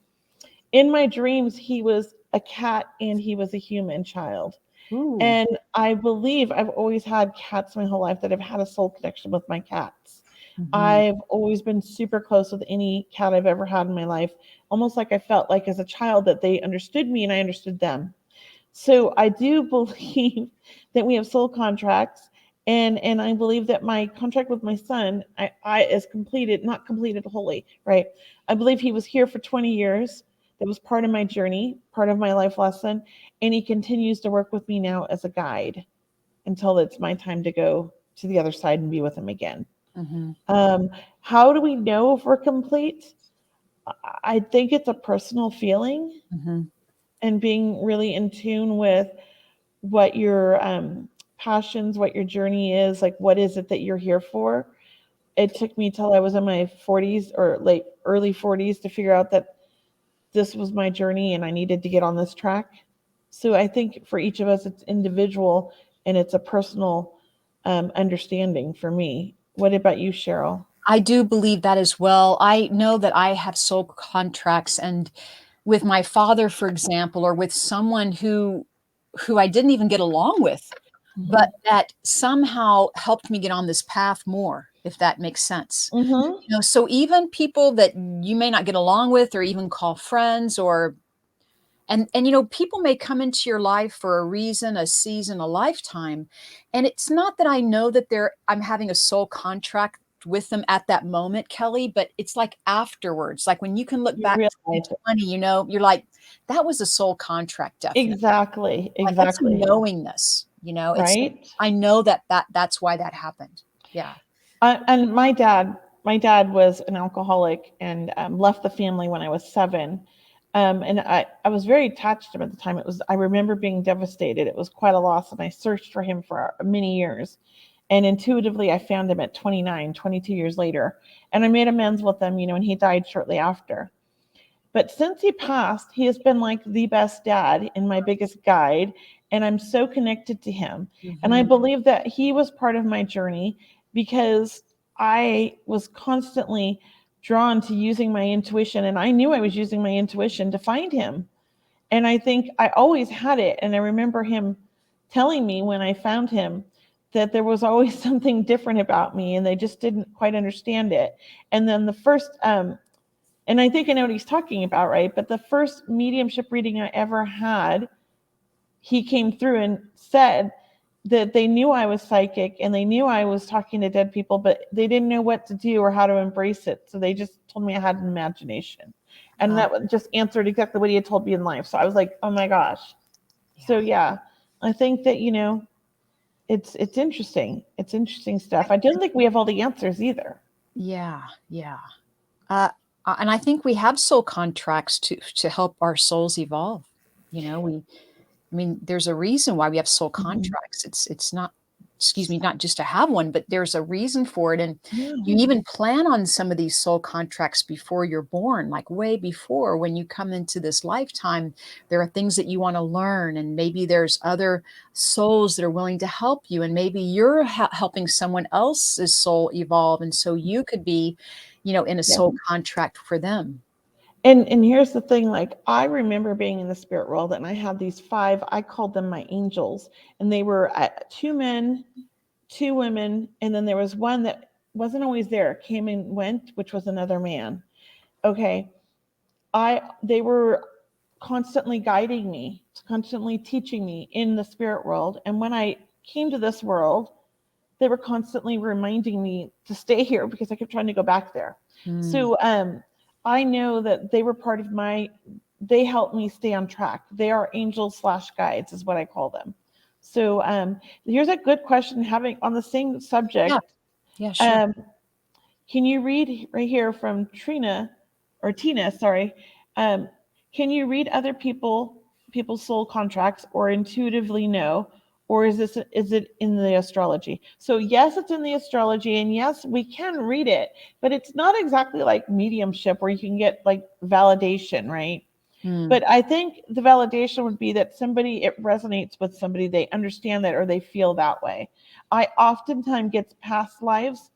Speaker 3: In my dreams, he was a cat and he was a human child.
Speaker 2: Ooh.
Speaker 3: And I believe I've always had cats my whole life, that I've had a soul connection with my cats.
Speaker 2: Mm-hmm.
Speaker 3: I've always been super close with any cat I've ever had in my life, almost like I felt like as a child that they understood me and I understood them. So I do believe that we have soul contracts, and I believe that my contract with my son I is completed, not completed wholly, right? I believe he was here for 20 years. That was part of my journey, part of my life lesson, and he continues to work with me now as a guide until it's my time to go to the other side and be with him again.
Speaker 2: Mm-hmm.
Speaker 3: How do we know if we're complete? I think it's a personal feeling,
Speaker 2: Mm-hmm.
Speaker 3: and being really in tune with what your passions, what your journey is, like what is it that you're here for. It took me till I was in my 40s or late early 40s to figure out that this was my journey and I needed to get on this track. So I think for each of us, it's individual and it's a personal understanding for me. What about you, Cheryl?
Speaker 2: I do believe that as well. I know that I have soul contracts, and with my father, for example, or with someone who I didn't even get along with, but that somehow helped me get on this path more, if that makes sense.
Speaker 3: Mm-hmm.
Speaker 2: You know, so even people that you may not get along with or even call friends, or and you know, people may come into your life for a reason, a season, a lifetime. And it's not that I know that I'm having a soul contract with them at that moment, Kelley, but it's like afterwards, like when you can look
Speaker 3: You
Speaker 2: back
Speaker 3: realize it.
Speaker 2: 2020, you know, you're like, that was a soul contract, definitely.
Speaker 3: Exactly.
Speaker 2: Like that's a
Speaker 3: Exactly.
Speaker 2: knowingness, you know, it's,
Speaker 3: Right.
Speaker 2: I know that's why that happened. Yeah.
Speaker 3: And my dad was an alcoholic and left the family when I was 7. And I was very attached to him at the time. I remember being devastated. It was quite a loss. And I searched for him for many years. And intuitively, I found him at 29, 22 years later. And I made amends with him, and he died shortly after. But since he passed, he has been like the best dad and my biggest guide. And I'm so connected to him. And I
Speaker 2: Mm-hmm.
Speaker 3: believe that he was part of my journey because I was constantly drawn to using my intuition. And I knew I was using my intuition to find him. And I think I always had it. And I remember him telling me when I found him that there was always something different about me and they just didn't quite understand it. And then the first, and I think I know what he's talking about, right? But the first mediumship reading I ever had, he came through and said that they knew I was psychic and they knew I was talking to dead people, but they didn't know what to do or how to embrace it. So they just told me I had an imagination. And that just answered exactly what he had told me in life. So I was like, oh my gosh.
Speaker 2: Yeah.
Speaker 3: So yeah, I think that, it's interesting. It's interesting stuff. I don't think we have all the answers either.
Speaker 2: Yeah. Yeah. Uh, and I think we have soul contracts to help our souls evolve. You know, I mean, there's a reason why we have soul contracts. It's not, excuse me, not just to have one, but there's a reason for it. And
Speaker 3: Yeah.
Speaker 2: you even plan on some of these soul contracts before you're born, like way before. When you come into this lifetime, there are things that you want to learn, and maybe there's other souls that are willing to help you, and maybe you're helping someone else's soul evolve, and so you could be, you know, in a
Speaker 3: Yeah.
Speaker 2: soul contract for them.
Speaker 3: And here's the thing, like I remember being in the spirit world and I had these 5, I called them my angels, and they were 2 men, 2 women, and then there was one that wasn't always there, came and went, which was another man. Okay. They were constantly guiding me, constantly teaching me in the spirit world. And when I came to this world, they were constantly reminding me to stay here because I kept trying to go back there. So I know that they were part of they helped me stay on track. They are angels / guides is what I call them. So here's a good question having on the same subject.
Speaker 2: Yeah. Yeah, sure.
Speaker 3: Can you read right here from Tina, sorry. Um, can you read other people's soul contracts or intuitively know? Or is it in the astrology? So yes, it's in the astrology, and yes, we can read it, but it's not exactly like mediumship where you can get like validation, right? But I think the validation would be that it resonates with somebody, they understand that or they feel that way. I oftentimes get past lives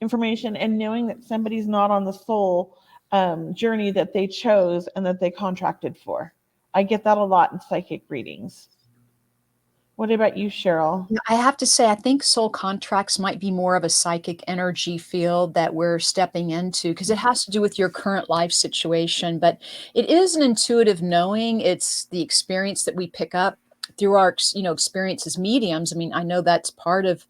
Speaker 3: information and knowing that somebody's not on the soul journey that they chose and that they contracted for. I get that a lot in psychic readings. What about you, Cheryl?
Speaker 2: I have to say, I think soul contracts might be more of a psychic energy field that we're stepping into because it has to do with your current life situation. But it is an intuitive knowing. It's the experience that we pick up through our, experience as mediums. I mean, I know that's part of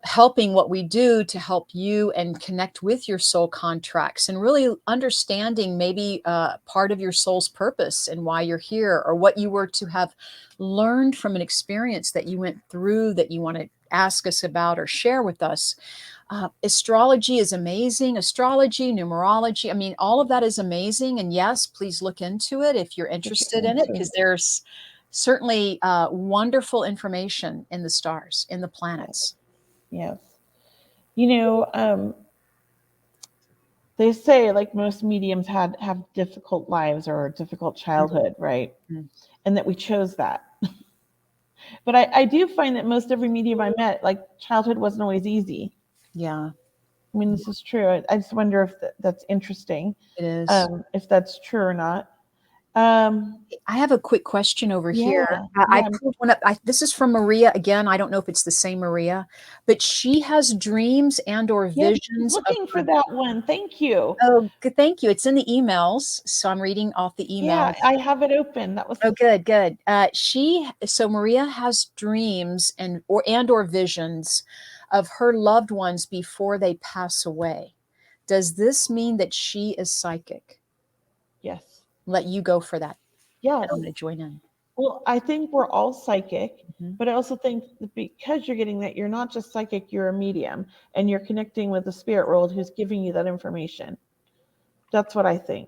Speaker 2: helping what we do to help you and connect with your soul contracts and really understanding maybe part of your soul's purpose and why you're here or what you were to have learned from an experience that you went through that you want to ask us about or share with us. Astrology is amazing. Astrology, numerology, I mean, all of that is amazing. And yes, please look into it if you're interested in it, because there's certainly wonderful information in the stars, in the planets.
Speaker 3: Yes. They say like most mediums have difficult lives or a difficult childhood, right? And that we chose that. But I do find that most every medium I met, like childhood wasn't always easy.
Speaker 2: Yeah.
Speaker 3: I mean, this is true. I just wonder if that's interesting.
Speaker 2: It is.
Speaker 3: If that's true or not.
Speaker 2: I have a quick question over here. I pulled one up. This is from Maria again. I don't know if it's the same Maria, but she has dreams and or visions.
Speaker 3: Looking for that one. Thank you.
Speaker 2: Oh, good. Thank you. It's in the emails, so I'm reading off the emails.
Speaker 3: Yeah, I have it open. That was
Speaker 2: good. So Maria has dreams and or visions of her loved ones before they pass away. Does this mean that she is psychic?
Speaker 3: Yes.
Speaker 2: Let you go for that.
Speaker 3: Yes.
Speaker 2: I'm going to join in.
Speaker 3: Well, I think we're all psychic, but I also think that because you're getting that, you're not just psychic, you're a medium, and you're connecting with the spirit world who's giving you that information. That's what I think.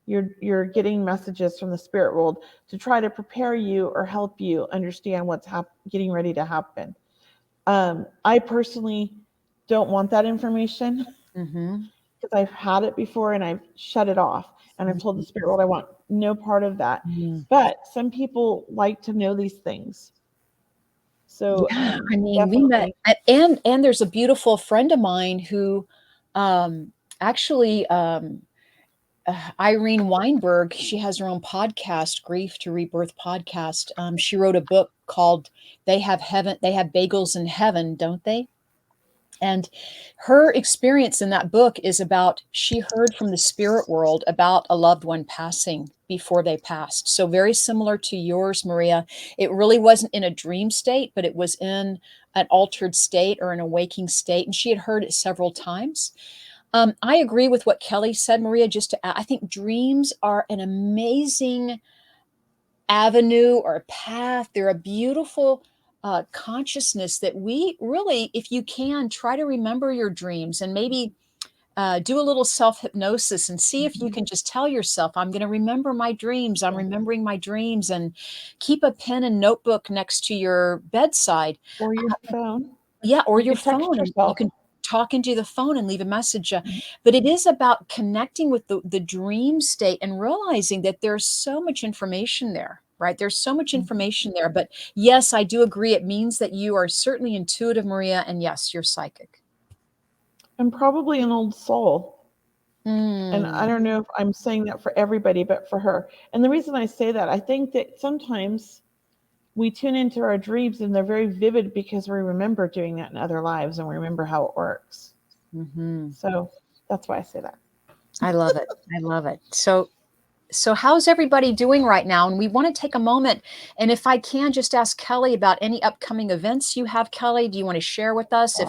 Speaker 3: You're getting messages from the spirit world to try to prepare you or help you understand what's getting ready to happen. I personally don't want that information because I've had it before and I've shut it off. And I've told the spirit world I want no part of that. But some people like to know these things. So
Speaker 2: yeah, I mean, we met, and there's a beautiful friend of mine who actually Irene Weinberg, she has her own podcast, Grief to Rebirth podcast. She wrote a book called They Have Bagels in Heaven, Don't They? And her experience in that book is about, she heard from the spirit world about a loved one passing before they passed. So very similar to yours, Maria. It really wasn't in a dream state, but it was in an altered state or an awaking state. And she had heard it several times. I agree with what Kelley said, Maria, I think dreams are an amazing avenue or a path. They're a beautiful consciousness that we really, if you can, try to remember your dreams and maybe do a little self-hypnosis and see if you can just tell yourself, I'm going to remember my dreams. I'm remembering my dreams, and keep a pen and notebook next to your bedside.
Speaker 3: Or your phone.
Speaker 2: Yeah, or your phone. And you can talk into the phone and leave a message. But it is about connecting with the dream state and realizing that there's so much information there, right? There's so much information there. But yes, I do agree. It means that you are certainly intuitive, Maria. And yes, you're psychic.
Speaker 3: And probably an old soul. And I don't know if I'm saying that for everybody, but for her. And the reason I say that, I think that sometimes we tune into our dreams and they're very vivid because we remember doing that in other lives and we remember how it works. So that's why I say that.
Speaker 2: I love it. I love it. So how's everybody doing right now? And we want to take a moment. And if I can just ask Kelley about any upcoming events you have, Kelley, do you want to share with us?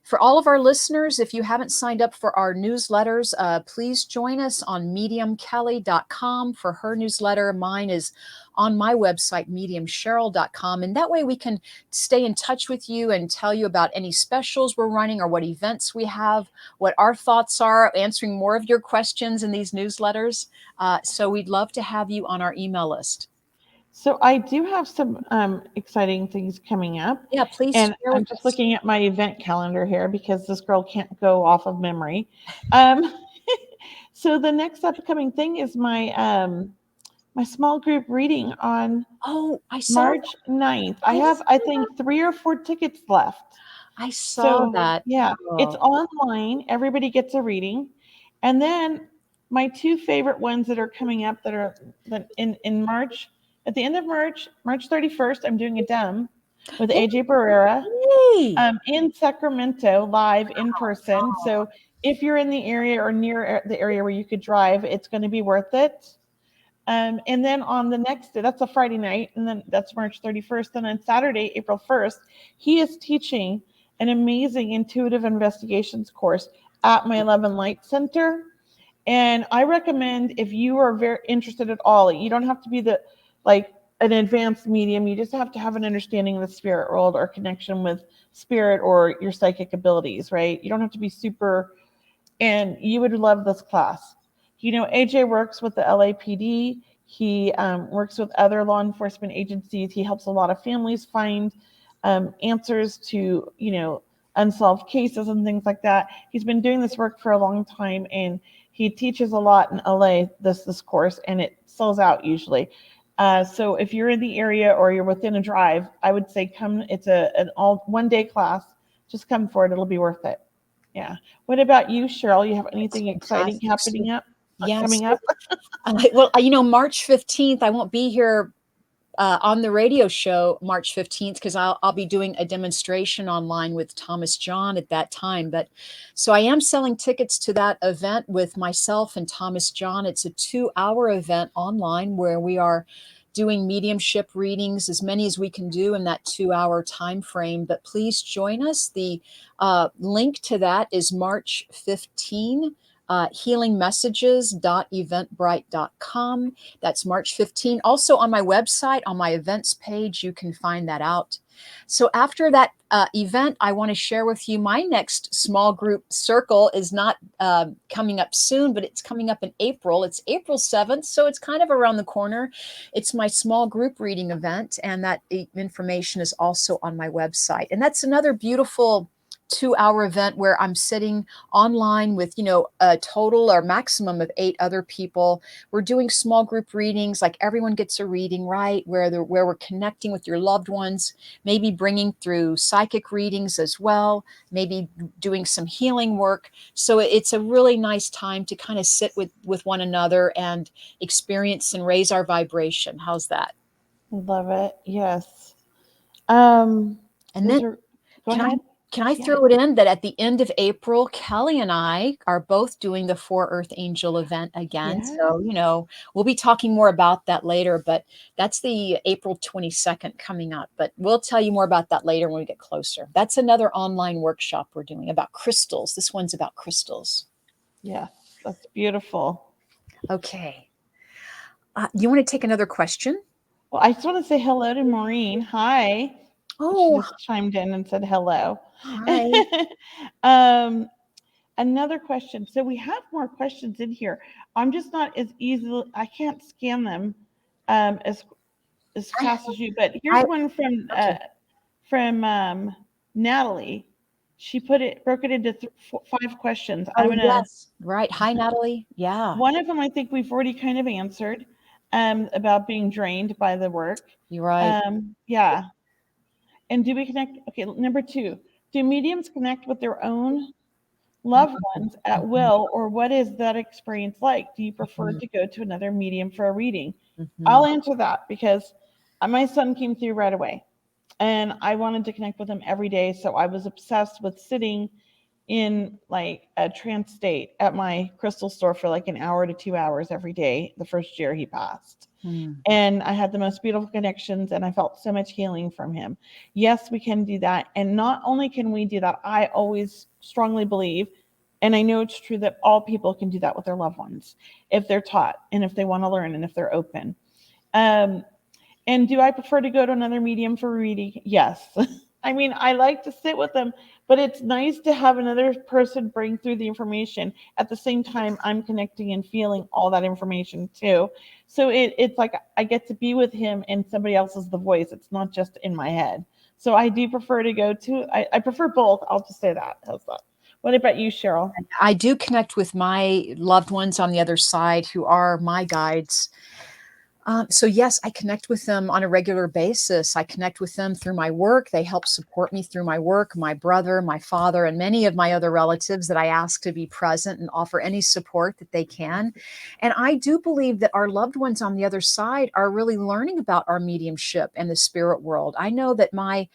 Speaker 2: For all of our listeners, if you haven't signed up for our newsletters, please join us on mediumkelley.com for her newsletter. Mine is on my website, mediumcheryl.com. And that way we can stay in touch with you and tell you about any specials we're running or what events we have, what our thoughts are, answering more of your questions in these newsletters. So we'd love to have you on our email list.
Speaker 3: So I do have some exciting things coming up.
Speaker 2: Yeah, please.
Speaker 3: And I'm just looking at my event calendar here because this girl can't go off of memory. So the next upcoming thing is my small group reading on
Speaker 2: I saw
Speaker 3: March 9th. I
Speaker 2: that.
Speaker 3: have, I think, 3 or 4 tickets left.
Speaker 2: I saw
Speaker 3: So
Speaker 2: that.
Speaker 3: yeah, it's
Speaker 2: Oh,
Speaker 3: online. Everybody gets a reading. And then my 2 favorite ones that are coming up that in March, at the end of March, March 31st, I'm doing a DEM with AJ Barrera
Speaker 2: hey.
Speaker 3: in Sacramento live in person. So if you're in the area or near the area where you could drive, it's going to be worth it. And then on the next day, that's a Friday night, and then that's March 31st. And on Saturday, April 1st, he is teaching an amazing intuitive investigations course at my 11 Light Center. And I recommend, if you are very interested at all, you don't have to be like an advanced medium. You just have to have an understanding of the spirit world or connection with spirit or your psychic abilities, right? You don't have to be super, and you would love this class. AJ works with the LAPD. He works with other law enforcement agencies. He helps a lot of families find answers to, unsolved cases and things like that. He's been doing this work for a long time, and he teaches a lot in LA, this course, and it sells out usually. So if you're in the area or you're within a drive, I would say come. It's an all one-day class. Just come for it. It'll be worth it. Yeah. What about you, Cheryl? You have anything exciting
Speaker 2: Fantastic. Yes.
Speaker 3: coming up?
Speaker 2: Well, March 15th, I won't be here on the radio show March 15th because I'll be doing a demonstration online with Thomas John at that time. But so I am selling tickets to that event with myself and Thomas John. It's a 2-hour event online where we are doing mediumship readings, as many as we can do in that 2-hour time frame. But please join us. The link to that is March 15. Healingmessages.eventbrite.com. That's March 15. Also on my website, on my events page, you can find that out. So after that event, I want to share with you my next small group circle is not coming up soon, but it's coming up in April. It's April 7th, so it's kind of around the corner. It's my small group reading event, and that information is also on my website. And that's another beautiful 2-hour event where I'm sitting online with, a total or maximum of 8 other people. We're doing small group readings, like everyone gets a reading, right? Where we're connecting with your loved ones, maybe bringing through psychic readings as well, maybe doing some healing work. So it's a really nice time to kind of sit with one another and experience and raise our vibration. How's that?
Speaker 3: Love it. Yes. And
Speaker 2: then
Speaker 3: go ahead.
Speaker 2: Can I throw it in that at the end of April, Kelley and I are both doing the 4 Earth Angel event again.
Speaker 3: Yes.
Speaker 2: So, we'll be talking more about that later, but that's the April 22nd coming up. But we'll tell you more about that later when we get closer. That's another online workshop we're doing about crystals. This one's about crystals.
Speaker 3: Yes, that's beautiful.
Speaker 2: Okay. You want to take another question?
Speaker 3: Well, I just want to say hello to Maureen. Hi.
Speaker 2: Oh,
Speaker 3: she just chimed in and said hello.
Speaker 2: hi.
Speaker 3: Another question. So we have more questions in here. I'm just not as easily. I can't scan them as fast as you. But here's one from Natalie. She broke it into 5 questions.
Speaker 2: Yes. Right. Hi, Natalie. Yeah.
Speaker 3: One of them I think we've already kind of answered about being drained by the work.
Speaker 2: You're right.
Speaker 3: Yeah. And do we connect? Okay, number 2. Do mediums connect with their own loved ones at will, or what is that experience like? Do you prefer to go to another medium for a reading? I'll answer that because my son came through right away, and I wanted to connect with him every day. So I was obsessed with sitting in like a trance state at my crystal store for like an hour to 2 hours every day the first year he passed. And I had the most beautiful connections, and I felt so much healing from him. Yes, we can do that. And not only can we do that, I always strongly believe, and I know it's true, that all people can do that with their loved ones if they're taught and if they want to learn and if they're open. And do I prefer to go to another medium for reading? Yes. I mean, I like to sit with them, but it's nice to have another person bring through the information. At the same time, I'm connecting and feeling all that information too. So it's like I get to be with him and somebody else is the voice. It's not just in my head. So I do prefer to go to, I prefer both. I'll just say that. How's that? What about you, Cheryl?
Speaker 2: I do connect with my loved ones on the other side who are my guides. So yes, I connect with them on a regular basis. I connect with them through my work. They help support me through my work, my brother, my father, and many of my other relatives that I ask to be present and offer any support that they can. And I do believe that our loved ones on the other side are really learning about our mediumship and the spirit world. I know that my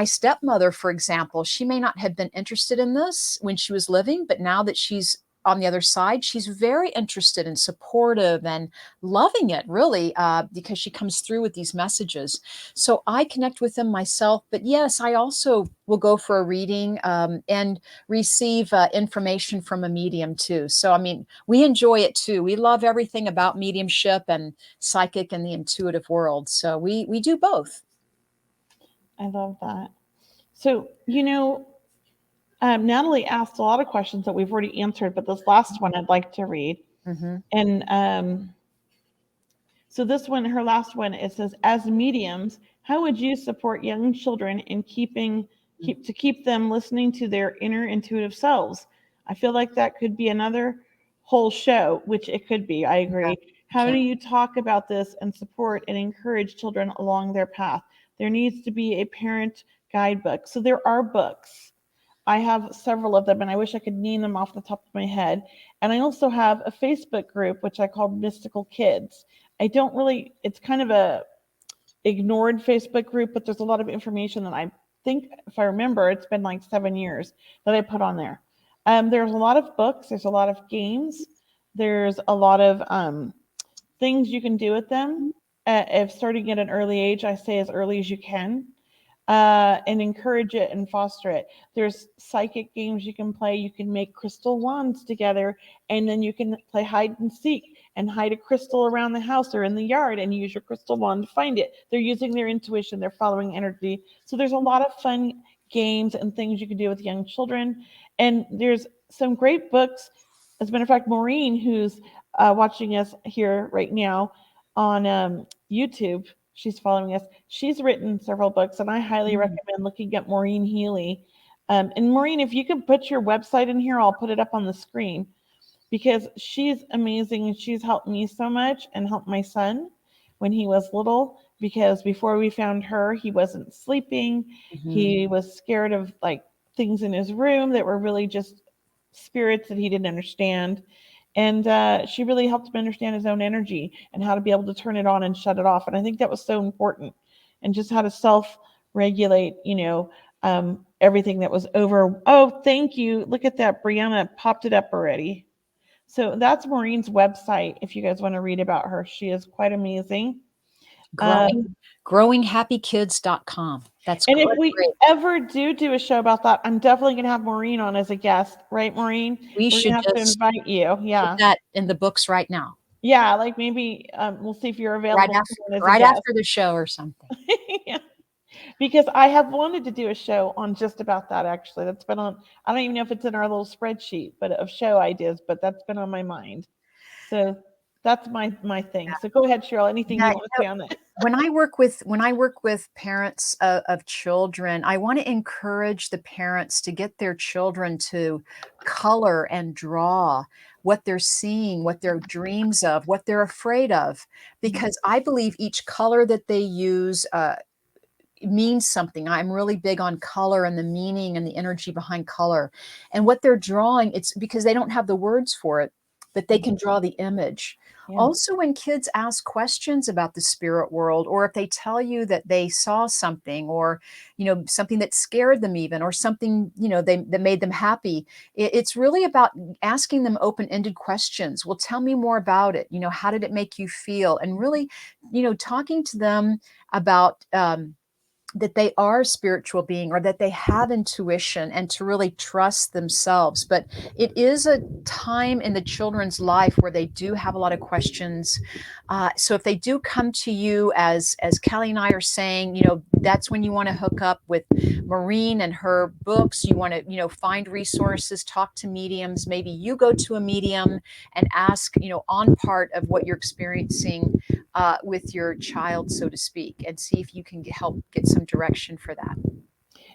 Speaker 2: stepmother, for example, she may not have been interested in this when she was living, but now that she's on the other side, she's very interested and supportive and loving it, really, because she comes through with these messages. So I connect with them myself. But yes, I also will go for a reading and receive information from a medium too. So, I mean, we enjoy it too. We love everything about mediumship and psychic and the intuitive world. So we do both.
Speaker 3: I love that. So, Natalie asked a lot of questions that we've already answered, but this last one I'd like to read.
Speaker 2: Mm-hmm.
Speaker 3: And so this one, her last one, it says, as mediums, how would you support young children in keep them listening to their inner intuitive selves? I feel like that could be another whole show, which it could be. I agree. How do you talk about this and support and encourage children along their path? There needs to be a parent guidebook. So there are books. I have several of them, and I wish I could name them off the top of my head. And I also have a Facebook group, which I call Mystical Kids. It's kind of a ignored Facebook group, but there's a lot of information that I think, if I remember, it's been like 7 years that I put on there. There's a lot of books. There's a lot of games. There's a lot of things you can do with them. If starting at an early age, I say as early as you can. And encourage it and foster it. There's psychic games you can play. You can make crystal wands together, and then you can play hide and seek and hide a crystal around the house or in the yard and use your crystal wand to find it. They're using their intuition. They're following energy. So there's a lot of fun games and things you can do with young children. And there's some great books. As a matter of fact, Maureen, who's watching us here right now on YouTube, she's following us. She's written several books, and I highly recommend looking at Maureen Healy. And Maureen, if you could put your website in here, I'll put it up on the screen, because she's amazing and she's helped me so much and helped my son when he was little, because before we found her, he wasn't sleeping.
Speaker 2: Mm-hmm.
Speaker 3: He was scared of like things in his room that were really just spirits that he didn't understand. And she really helped him understand his own energy and how to be able to turn it on and shut it off. And I think that was so important. And just how to self-regulate, everything that was over. Oh, thank you. Look at that. Brianna popped it up already. So that's Maureen's website. If you guys want to read about her, she is quite amazing.
Speaker 2: Growinghappykids.com. That's
Speaker 3: and if we ever do a show about that, I'm definitely going to have Maureen on as a guest, right, Maureen?
Speaker 2: We should
Speaker 3: have to invite you. Yeah,
Speaker 2: put that in the books right now.
Speaker 3: Yeah, like maybe we'll see if you're available
Speaker 2: right after the show or something.
Speaker 3: Yeah, because I have wanted to do a show on just about that. Actually, that's been on. I don't even know if it's in our little spreadsheet, but of show ideas. But that's been on my mind. So that's my thing. So go ahead, Cheryl. Anything you want to say on that?
Speaker 2: When I work with parents of children, I want to encourage the parents to get their children to color and draw what they're seeing, what their dreams of, what they're afraid of, because I believe each color that they use means something. I'm really big on color and the meaning and the energy behind color. And what they're drawing, it's because they don't have the words for it, but they can draw the image. Yeah. Also, when kids ask questions about the spirit world, or if they tell you that they saw something, or something that scared them, even, or something that made them happy, it's really about asking them open-ended questions. Well, tell me more about it. How did it make you feel? And really, talking to them about that they are a spiritual being, or that they have intuition, and to really trust themselves. But it is a time in the children's life where they do have a lot of questions. So if they do come to you, as Kelley and I are saying, that's when you want to hook up with Maureen and her books. You want to, find resources, talk to mediums. Maybe you go to a medium and ask, on part of what you're experiencing with your child, so to speak, and see if you can help get some direction for that.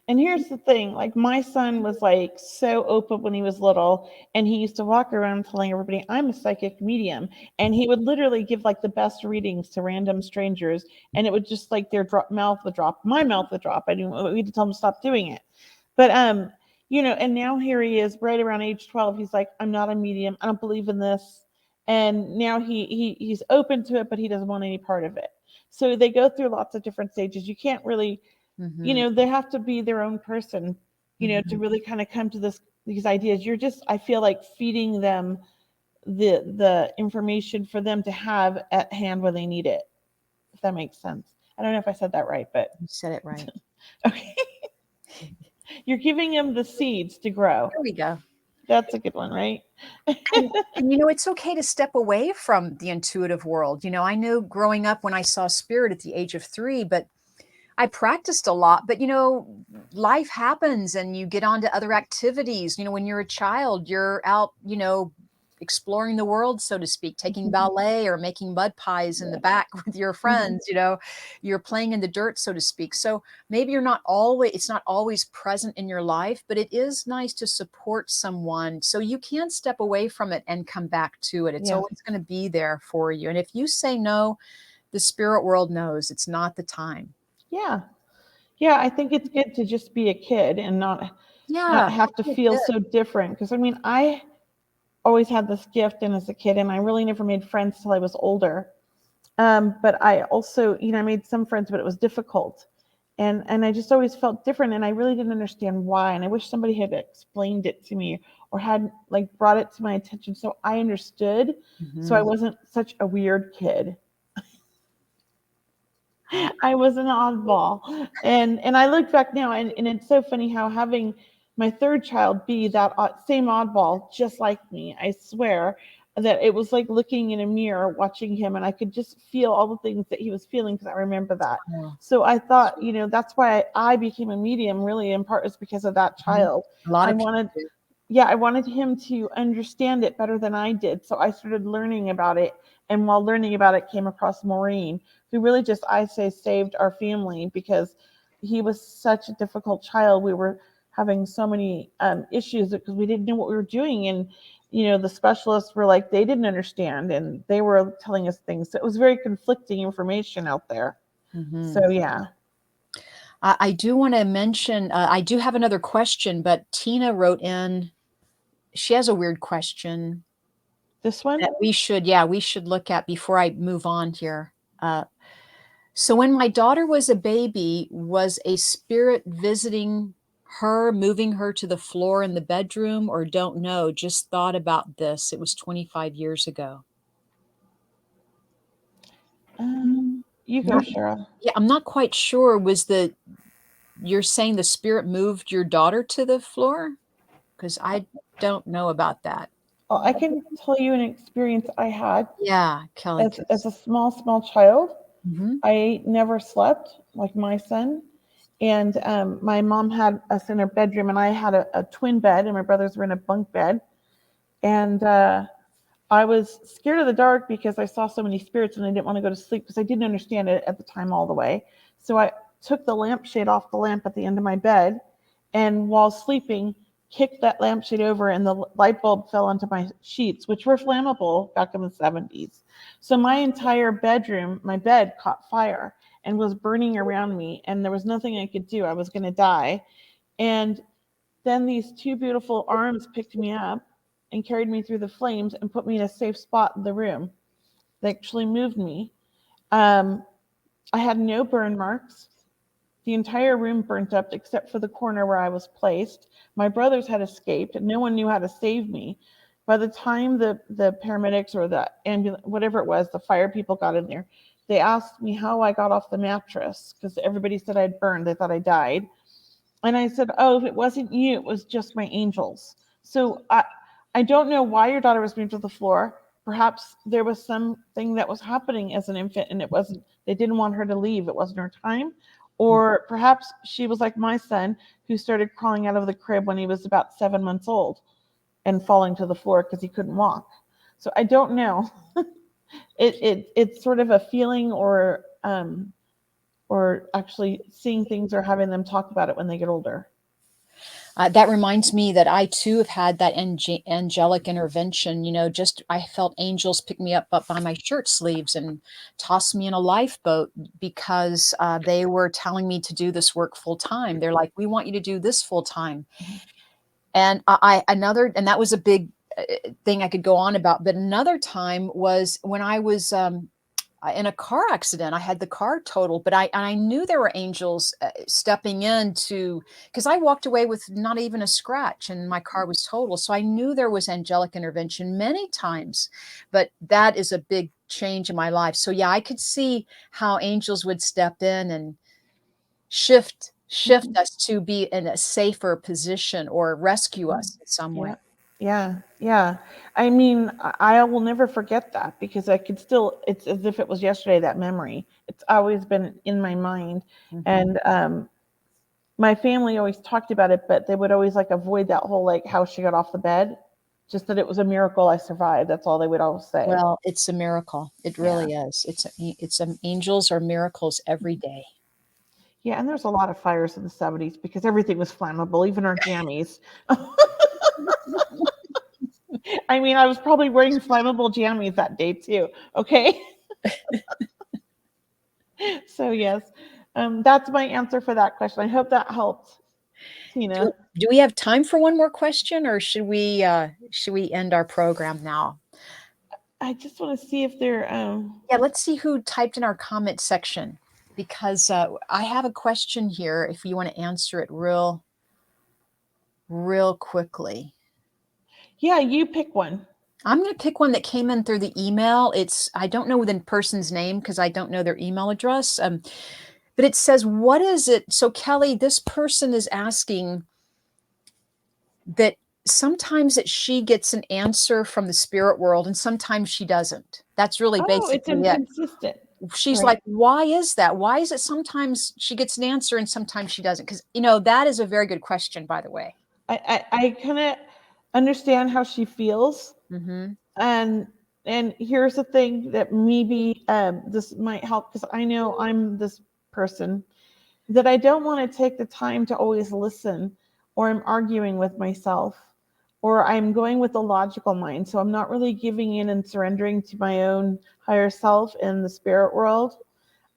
Speaker 3: And here's the thing, like my son was like so open when he was little, and he used to walk around telling everybody, I'm a psychic medium. And he would literally give like the best readings to random strangers. And it would just like their mouth would drop, my mouth would drop. We had to tell him to stop doing it. But, and now here he is right around age 12. He's like, I'm not a medium. I don't believe in this. And now he's open to it, but he doesn't want any part of it. So they go through lots of different stages. You can't really, they have to be their own person, to really kind of come to these ideas. You're just, I feel like feeding them the information for them to have at hand when they need it, if that makes sense. I don't know if I said that right, but
Speaker 2: You said it right.
Speaker 3: okay. You're giving them the seeds to grow.
Speaker 2: There we go.
Speaker 3: That's a good one, right?
Speaker 2: And it's okay to step away from the intuitive world. I know growing up when I saw spirit at the age of 3, but I practiced a lot. But, life happens and you get on to other activities. When you're a child, you're out, exploring the world, so to speak, taking ballet or making mud pies in the back with your friends, you're playing in the dirt, so to speak. So maybe it's not always present in your life, but it is nice to support someone so you can step away from it and come back to it. It's always going to be there for you. And if you say no, the spirit world knows it's not the time.
Speaker 3: Yeah. Yeah. I think it's good to just be a kid and not have to feel so different. Because I always had this gift and as a kid, and I really never made friends till I was older. But I also, I made some friends, but it was difficult. And I just always felt different, and I really didn't understand why. And I wish somebody had explained it to me or had like brought it to my attention so I understood. So I wasn't such a weird kid. I was an oddball. And I look back now, and it's so funny how having my third child be that same oddball, just like me, I swear that it was like looking in a mirror, watching him, and I could just feel all the things that he was feeling because I remember that. So I thought, that's why I became a medium really in part is because of that child. I wanted him to understand it better than I did. So I started learning about it. And while learning about it, came across Maureen, who really just, I say, saved our family because he was such a difficult child. We were having so many issues because we didn't know what we were doing. And, the specialists were like, they didn't understand and they were telling us things. So it was very conflicting information out there. So, yeah.
Speaker 2: I do want to mention, I do have another question, but Tina wrote in, she has a weird question.
Speaker 3: This one?
Speaker 2: That we should look at before I move on here. So when my daughter was a baby, was a spirit visiting her, moving her to the floor in the bedroom, or don't know, just thought about this. It was 25 years ago.
Speaker 3: You go, Cheryl.
Speaker 2: Yeah, I'm not quite sure. You're saying the spirit moved your daughter to the floor? Because I don't know about that.
Speaker 3: Well, I can tell you an experience I had.
Speaker 2: Yeah, Kelley.
Speaker 3: As a small child,
Speaker 2: Mm-hmm.
Speaker 3: I never slept like my son. And my mom had us in her bedroom, and I had a twin bed, and my brothers were in a bunk bed. And I was scared of the dark because I saw so many spirits, and I didn't want to go to sleep because I didn't understand it at the time all the way. So I took the lampshade off the lamp at the end of my bed, and while sleeping, kicked that lampshade over, and the light bulb fell onto my sheets, which were flammable back in the 70s. So my entire bedroom, my bed caught fire and was burning around me, and there was nothing I could do. I was going to die. And then these two beautiful arms picked me up and carried me through the flames and put me in a safe spot in the room. They actually moved me. I had no burn marks. The entire room burnt up except for the corner where I was placed. My brothers had escaped, and no one knew how to save me. By the time the paramedics or the ambulance, whatever it was, the fire people got in there, they asked me how I got off the mattress because everybody said I'd burned. They thought I died. And I said, oh, if it wasn't you, it was just my angels. So I don't know why your daughter was moved to the floor. Perhaps there was something that was happening as an infant and they didn't want her to leave. It wasn't her time. Or perhaps she was like my son, who started crawling out of the crib when he was about 7 months old and falling to the floor because he couldn't walk. So I don't know. It's sort of a feeling or or actually seeing things or having them talk about it when they get older.
Speaker 2: That reminds me that I too have had that angelic intervention. I felt angels pick me up by my shirt sleeves and toss me in a lifeboat because they were telling me to do this work full time. They're like, we want you to do this full time. And and that was a big thing I could go on about. But another time was when I was in a car accident. I had the car totaled, but I knew there were angels stepping in because I walked away with not even a scratch and my car was totaled. So I knew there was angelic intervention many times, but that is a big change in my life. So yeah, I could see how angels would step in and shift us to be in a safer position or rescue us in some way.
Speaker 3: Yeah. I mean, I will never forget that because it's as if it was yesterday, that memory. It's always been in my mind.
Speaker 2: Mhm.
Speaker 3: And my family always talked about it, but they would always like avoid that whole like how she got off the bed. Just that it was a miracle I survived. That's all they would always say.
Speaker 2: Well, it's a miracle. It really is. It's angels or miracles every day.
Speaker 3: Yeah, and there's a lot of fires in the 70s because everything was flammable, even our jammies. I mean, I was probably wearing flammable jammies that day too. Okay. So yes, that's my answer for that question. I hope that helped, Tina.
Speaker 2: Do we have time for one more question, or should we end our program now?
Speaker 3: I just want to see if they're.
Speaker 2: Yeah, let's see who typed in our comment section because I have a question here. If you want to answer it real quickly.
Speaker 3: Yeah, you pick one.
Speaker 2: I'm going to pick one that came in through the email. I don't know the person's name because I don't know their email address. But it says, what is it? So Kelley, this person is asking that sometimes that she gets an answer from the spirit world and sometimes she doesn't. That's really
Speaker 3: Oh, it's
Speaker 2: basically it.
Speaker 3: inconsistent.
Speaker 2: She's
Speaker 3: Right.
Speaker 2: like, why is that? Why is it sometimes she gets an answer and sometimes she doesn't? Because, that is a very good question, by the way.
Speaker 3: I kind of understand how she feels.
Speaker 2: Mm-hmm.
Speaker 3: And here's the thing that maybe this might help because I know I'm this person that I don't want to take the time to always listen, or I'm arguing with myself, or I'm going with a logical mind. So I'm not really giving in and surrendering to my own higher self in the spirit world.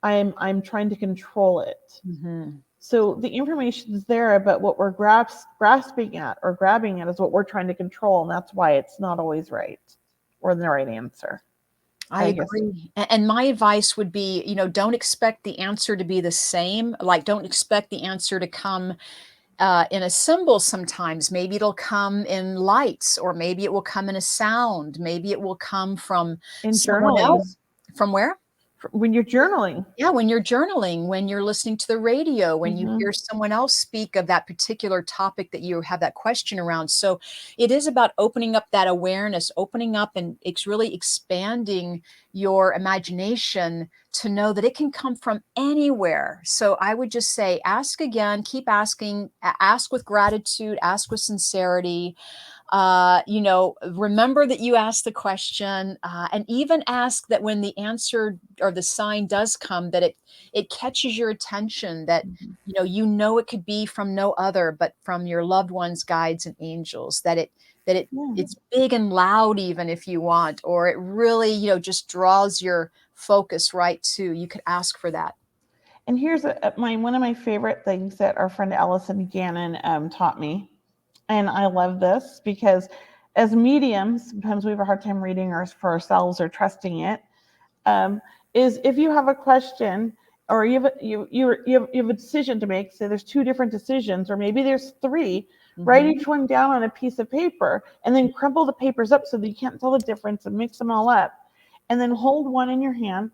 Speaker 3: I'm trying to control it.
Speaker 2: Mm-hmm.
Speaker 3: So the information is there, but what we're grasping at or grabbing at is what we're trying to control, and that's why it's not always right or the right answer.
Speaker 2: I agree. And my advice would be, don't expect the answer to be the same. Like, don't expect the answer to come in a symbol sometimes. Maybe it'll come in lights, or maybe it will come in a sound. Maybe it will come from
Speaker 3: In
Speaker 2: someone
Speaker 3: journaling.
Speaker 2: else. From where?
Speaker 3: When you're journaling.
Speaker 2: Yeah, when you're journaling, when you're listening to the radio, when you hear someone else speak of that particular topic that you have that question around. So it is about opening up that awareness, opening up, and it's really expanding your imagination to know that it can come from anywhere. So I would just say, ask again, keep asking, ask with gratitude, ask with sincerity. Remember that you asked the question, and even ask that when the answer or the sign does come, that it catches your attention, that it could be from no other but from your loved ones, guides, and angels, it's big and loud, even if you want, or it really just draws your focus right to. You could ask for that.
Speaker 3: And here's one of my favorite things that our friend Allison Gannon taught me. And I love this because as mediums, sometimes we have a hard time reading ours for ourselves or trusting it. Is if you have a question or you have a decision to make, say there's 2 different decisions, or maybe there's 3, write each one down on a piece of paper and then crumple the papers up so that you can't tell the difference and mix them all up. And then hold one in your hand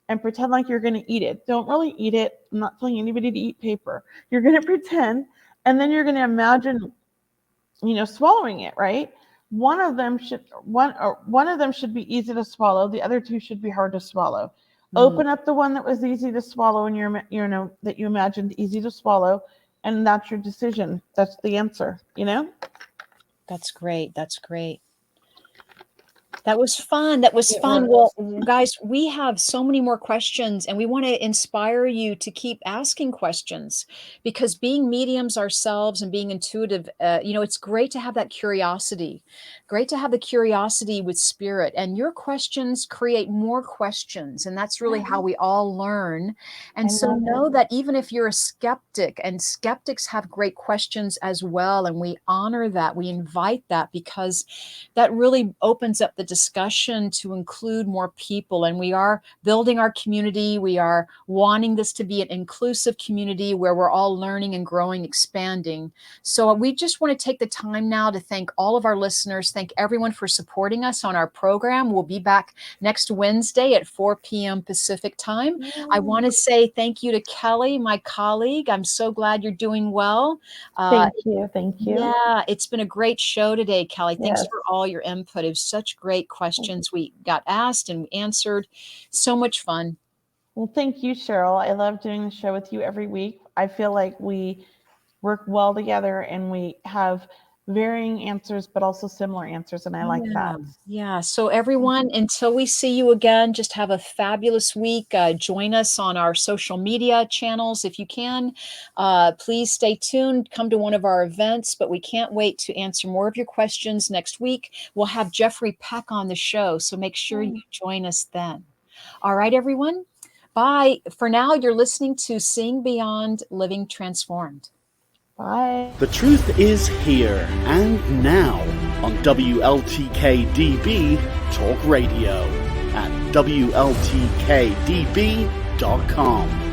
Speaker 3: and pretend like you're going to eat it. Don't really eat it. I'm not telling anybody to eat paper. You're going to pretend, and then you're going to imagine swallowing it, right? One of them should be easy to swallow. The other 2 should be hard to swallow. Open up the one that was easy to swallow and that you imagined easy to swallow, and that's your decision. That's the answer,
Speaker 2: That's great. That's great. That was fun. That was
Speaker 3: It
Speaker 2: fun.
Speaker 3: was.
Speaker 2: Well, guys, we have so many more questions, and we want to inspire you to keep asking questions because being mediums ourselves and being intuitive, it's great to have that curiosity. Great to have the curiosity with spirit. And your questions create more questions. And that's really how we all learn. And
Speaker 3: I
Speaker 2: so
Speaker 3: love
Speaker 2: know
Speaker 3: it.
Speaker 2: that even if you're a skeptic, and skeptics have great questions as well, and we honor that, we invite that because that really opens up the discussion to include more people. And we are building our community. We are wanting this to be an inclusive community where we're all learning and growing, expanding. So we just want to take the time now to thank all of our listeners. Thank everyone for supporting us on our program. We'll be back next Wednesday at 4 p.m. Pacific time. I want to say thank you to Kelley, my colleague. I'm so glad you're doing well.
Speaker 3: Thank you. Thank you.
Speaker 2: Yeah, it's been a great show today, Kelley. Thanks
Speaker 3: Yes.
Speaker 2: for all your input. It was such great questions we got asked and answered. So much fun.
Speaker 3: Well, thank you, Cheryl. I love doing the show with you every week. I feel like we work well together and we have varying answers, but also similar answers. And I like that.
Speaker 2: Yeah. So everyone, until we see you again, just have a fabulous week. Join us on our social media channels if you can. Please stay tuned. Come to one of our events, but we can't wait to answer more of your questions next week. We'll have Jeffrey Peck on the show, so make sure you join us then. All right, everyone. Bye. For now, you're listening to Seeing Beyond, Living Transformed.
Speaker 3: Bye.
Speaker 4: The truth is here and now on WLTKDB Talk Radio at WLTKDB.com.